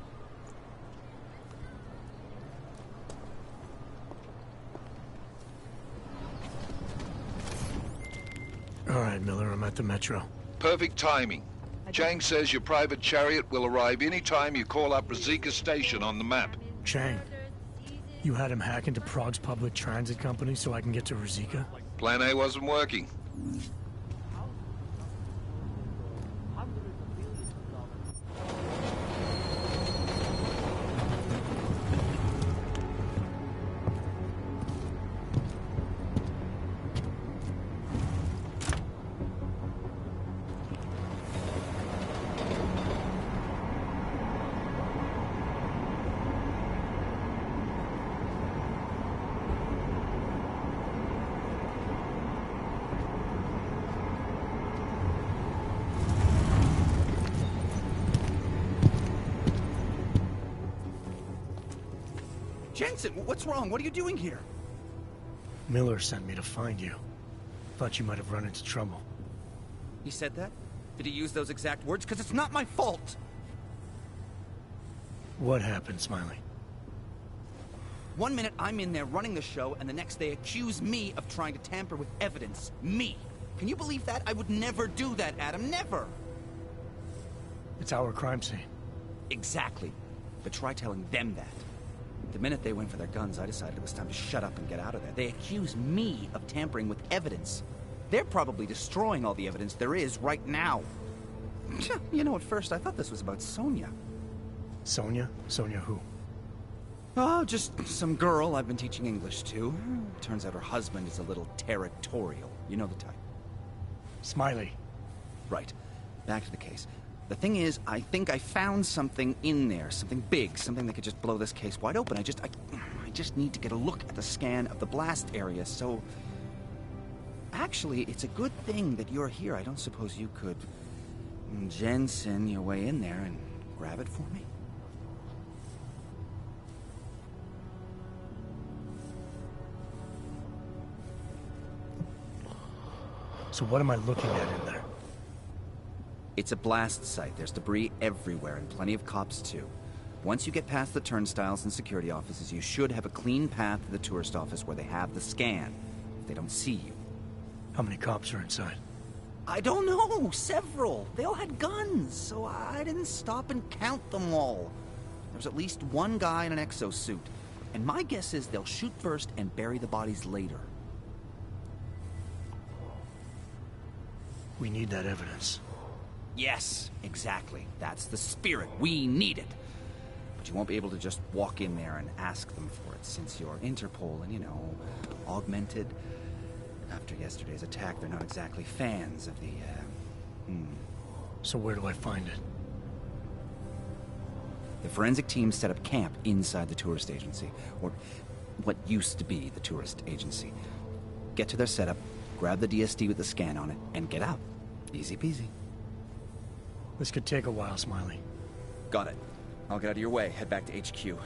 All right, Miller, I'm at the metro. Perfect timing. Chang says your private chariot will arrive any time you call up Rizika Station on the map. Chang, you had him hack into Prague's public transit company so I can get to Rizika? Plan A wasn't working. Jensen, what's wrong? What are you doing here? Miller sent me to find you. Thought you might have run into trouble. He said that? Did he use those exact words? Because it's not my fault! What happened, Smiley? One minute I'm in there running the show, and the next they accuse me of trying to tamper with evidence. Me! Can you believe that? I would never do that, Adam. Never! It's our crime scene. Exactly. But try telling them that. The minute they went for their guns, I decided it was time to shut up and get out of there. They accuse me of tampering with evidence. They're probably destroying all the evidence there is right now. You know, at first I thought this was about Sonia. Sonia? Sonia who? Oh, just some girl I've been teaching English to. Turns out her husband is a little territorial. You know the type. Smiley. Right. Back to the case. The thing is, I think I found something in there. Something big. Something that could just blow this case wide open. I just need to get a look at the scan of the blast area, so... Actually, it's a good thing that you're here. I don't suppose you could... Jensen your way in there and grab it for me? So what am I looking at in there? It's a blast site. There's debris everywhere, and plenty of cops, too. Once you get past the turnstiles and security offices, you should have a clean path to the tourist office where they have the scan, if they don't see you. How many cops are inside? I don't know. Several. They all had guns, so I didn't stop and count them all. There's at least one guy in an exosuit, and my guess is they'll shoot first and bury the bodies later. We need that evidence. Yes, exactly. That's the spirit. We need it. But you won't be able to just walk in there and ask them for it, since you're Interpol and, you know, augmented. After yesterday's attack, they're not exactly fans of the, So where do I find it? The forensic team set up camp inside the tourist agency, or what used to be the tourist agency. Get to their setup, grab the DSD with the scan on it, and get out. Easy peasy. This could take a while, Smiley. Got it. I'll get out of your way, head back to HQ.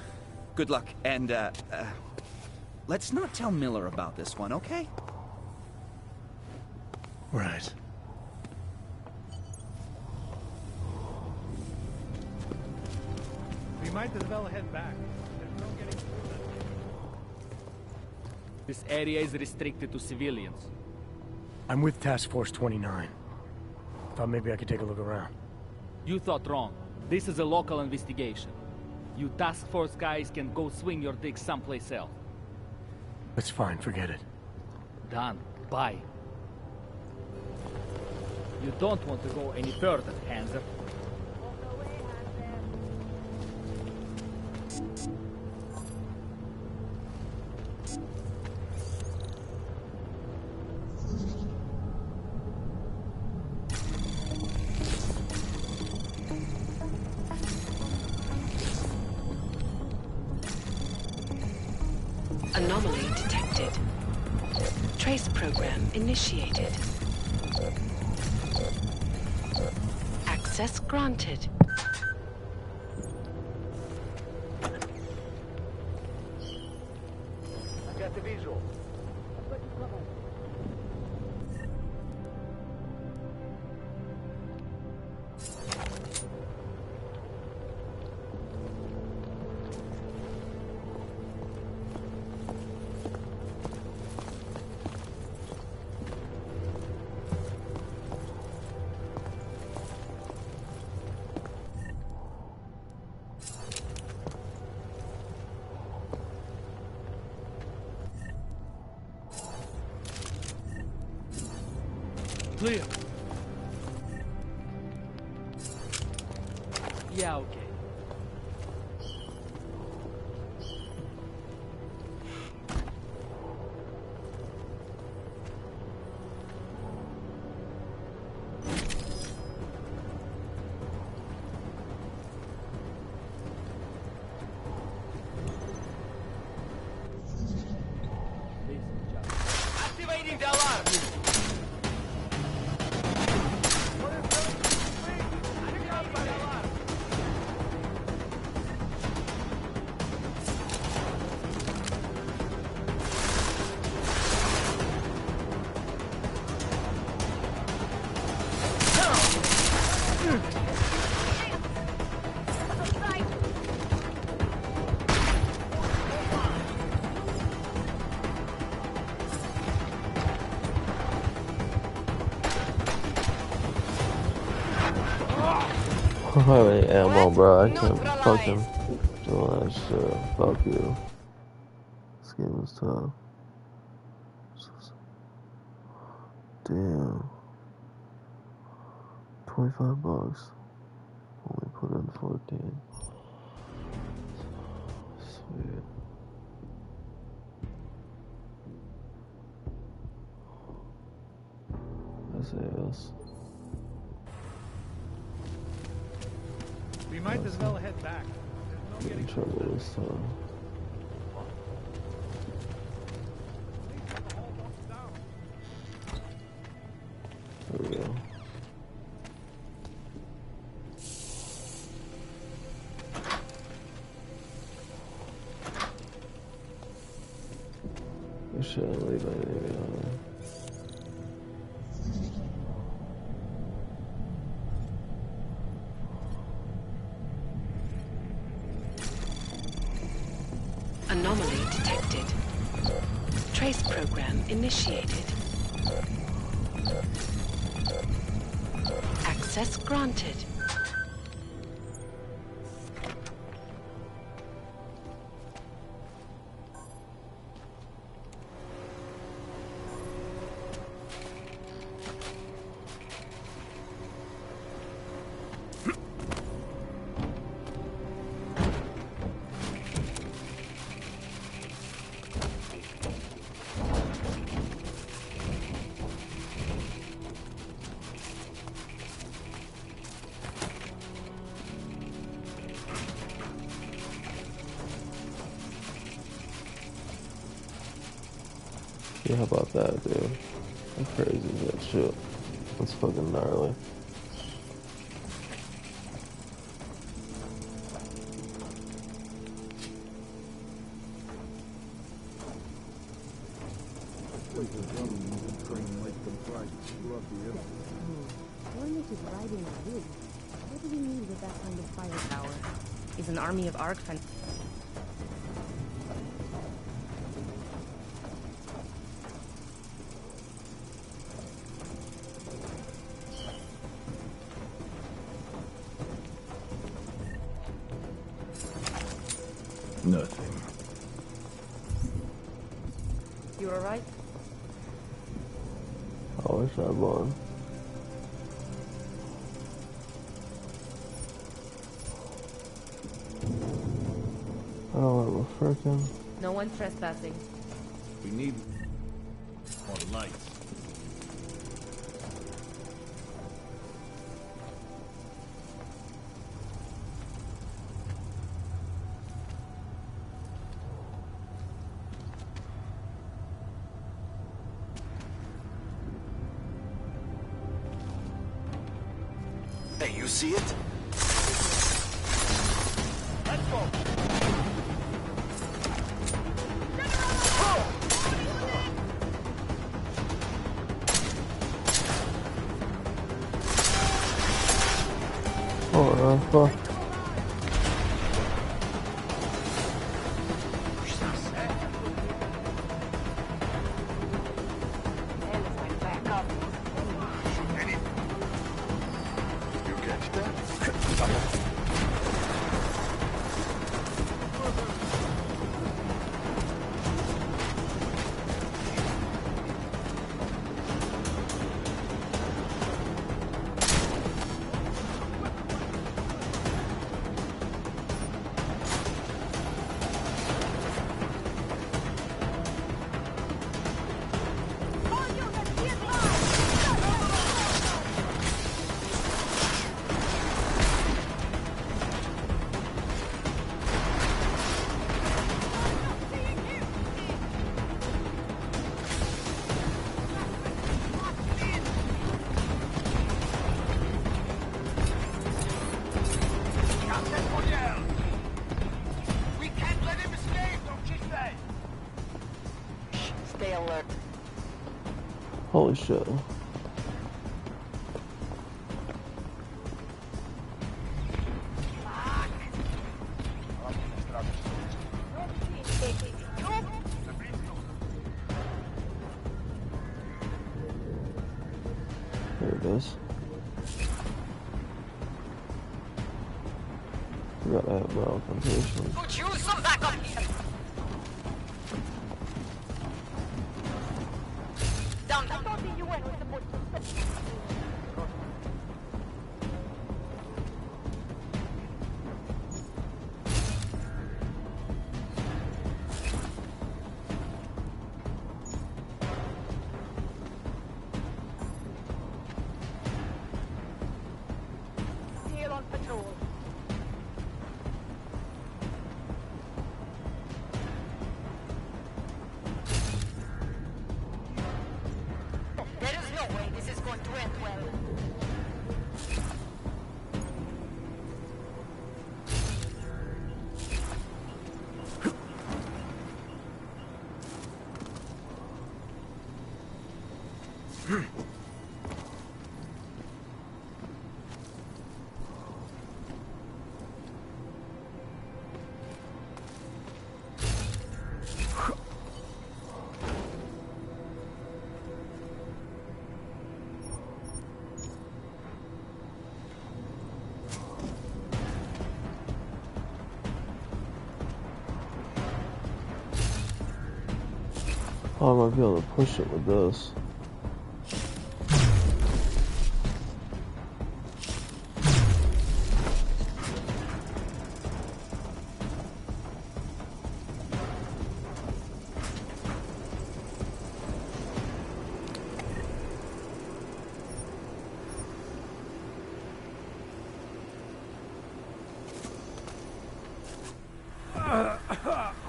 Good luck, and, let's not tell Miller about this one, okay? Right. We might as well head back. There's no getting through this. This area is restricted to civilians. I'm with Task Force 29. Thought maybe I could take a look around. You thought wrong. This is a local investigation. You task force guys can go swing your dick someplace else. That's fine, forget it. Done. Bye. You don't want to go any further, Hanser. Anomaly detected. Trace program initiated. Access granted. I got the visual. Clear. Yeah, okay. Activating the alarm. I don't have any ammo, bro. I can't fucking do that shit. Fuck you. This game is tough. Damn. 25 bucks. Only put in 14. Sweet. SAS. We might as well head back. Get in trouble this time. There we go. We shouldn't leave anything behind. Anomaly detected. Trace program initiated. Access granted. Yeah, how about that, dude? How crazy is that shit? That's fucking gnarly. Hornet is riding a roof. What do we need with that kind of firepower? Is an army of Ark fan? Nothing. You alright? I wish I won. I don't have a frickin'. No one's trespassing. We need more lights. Hey, you see it? Let's go. Oh, fuck. Holy shit. There it is. Forgot I have malfunction. Could use some backup here. Down. Still on patrol. There is no way this is going to end well. Oh, I might be able to push it with this.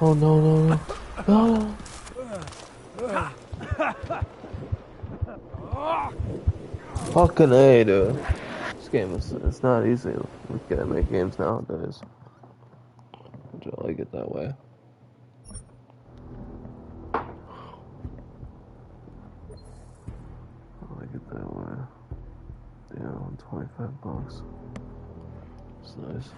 Oh no no no no! Fucking A, dude. This game it's not easy. We can't make games nowadays. I like it that way. I like it that way. Damn, $25. It's nice.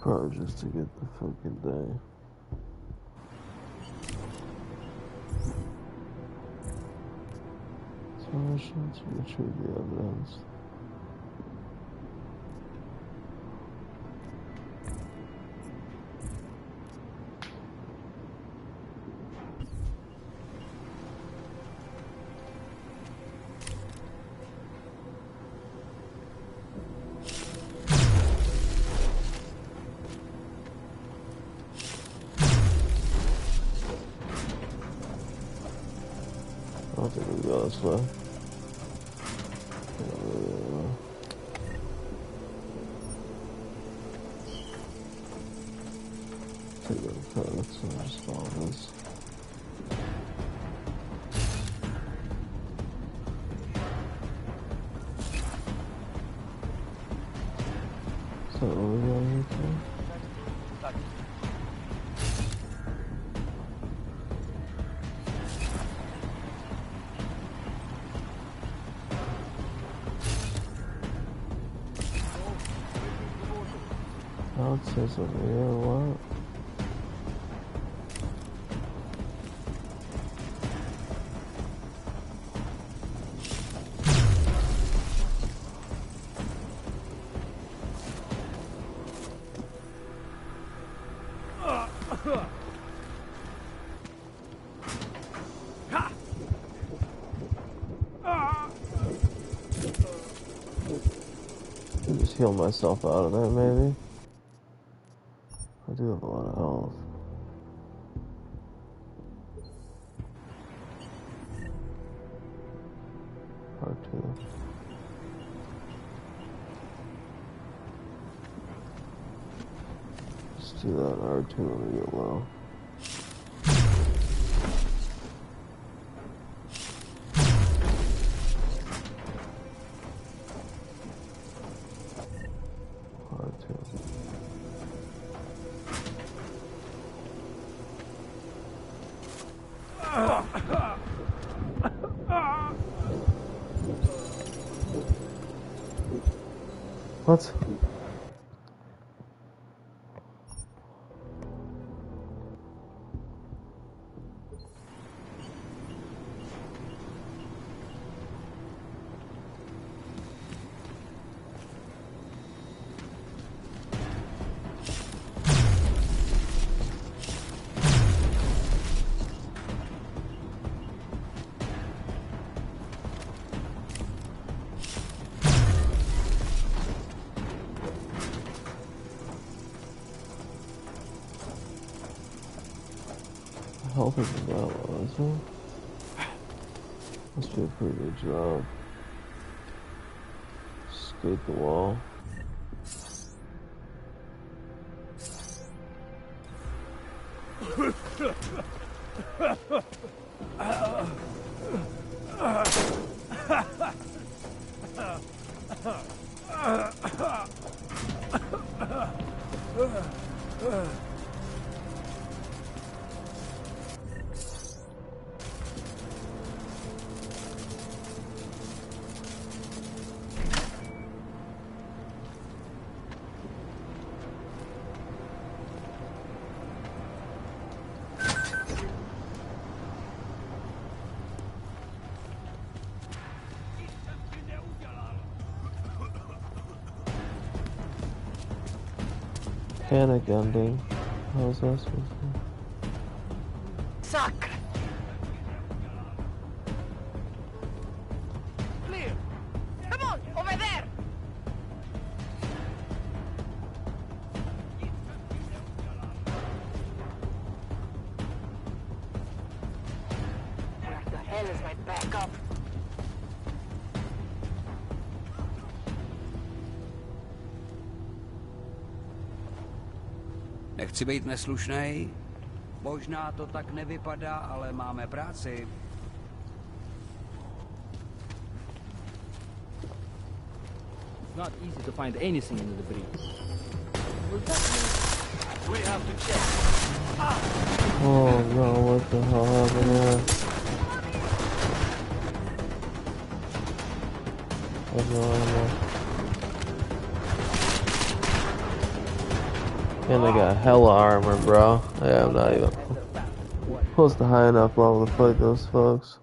Probably just to get the fucking day. Solution to retrieve the evidence. I think we go this way. Take a cut, let's just follow this. Access over here, what? Just heal myself out of there, maybe. I do have a lot of health. R2. Let's do that R2 when we get low. What? Health isn't that low, is it? Must be a pretty good job. Skate the wall. Panic ending. How was that supposed to? Suck! Clear! Come on, over there! Where the hell is my backup? Nechci být neslušnej, možná to tak nevypadá, ale máme práci. It's not easy to find anything in the debris. We have to check. Oh no, what the hell happened there? I have no ammo. And I got hella armor, bro. Yeah, I'm not even close to high enough level to fight those folks.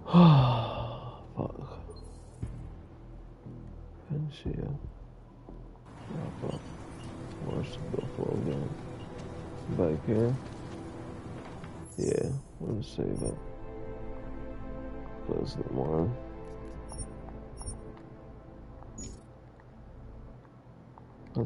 Fuck. Couldn't see you. Oh, fuck. Watch the go for again. Back here. Yeah, I'm gonna save it. Close the one.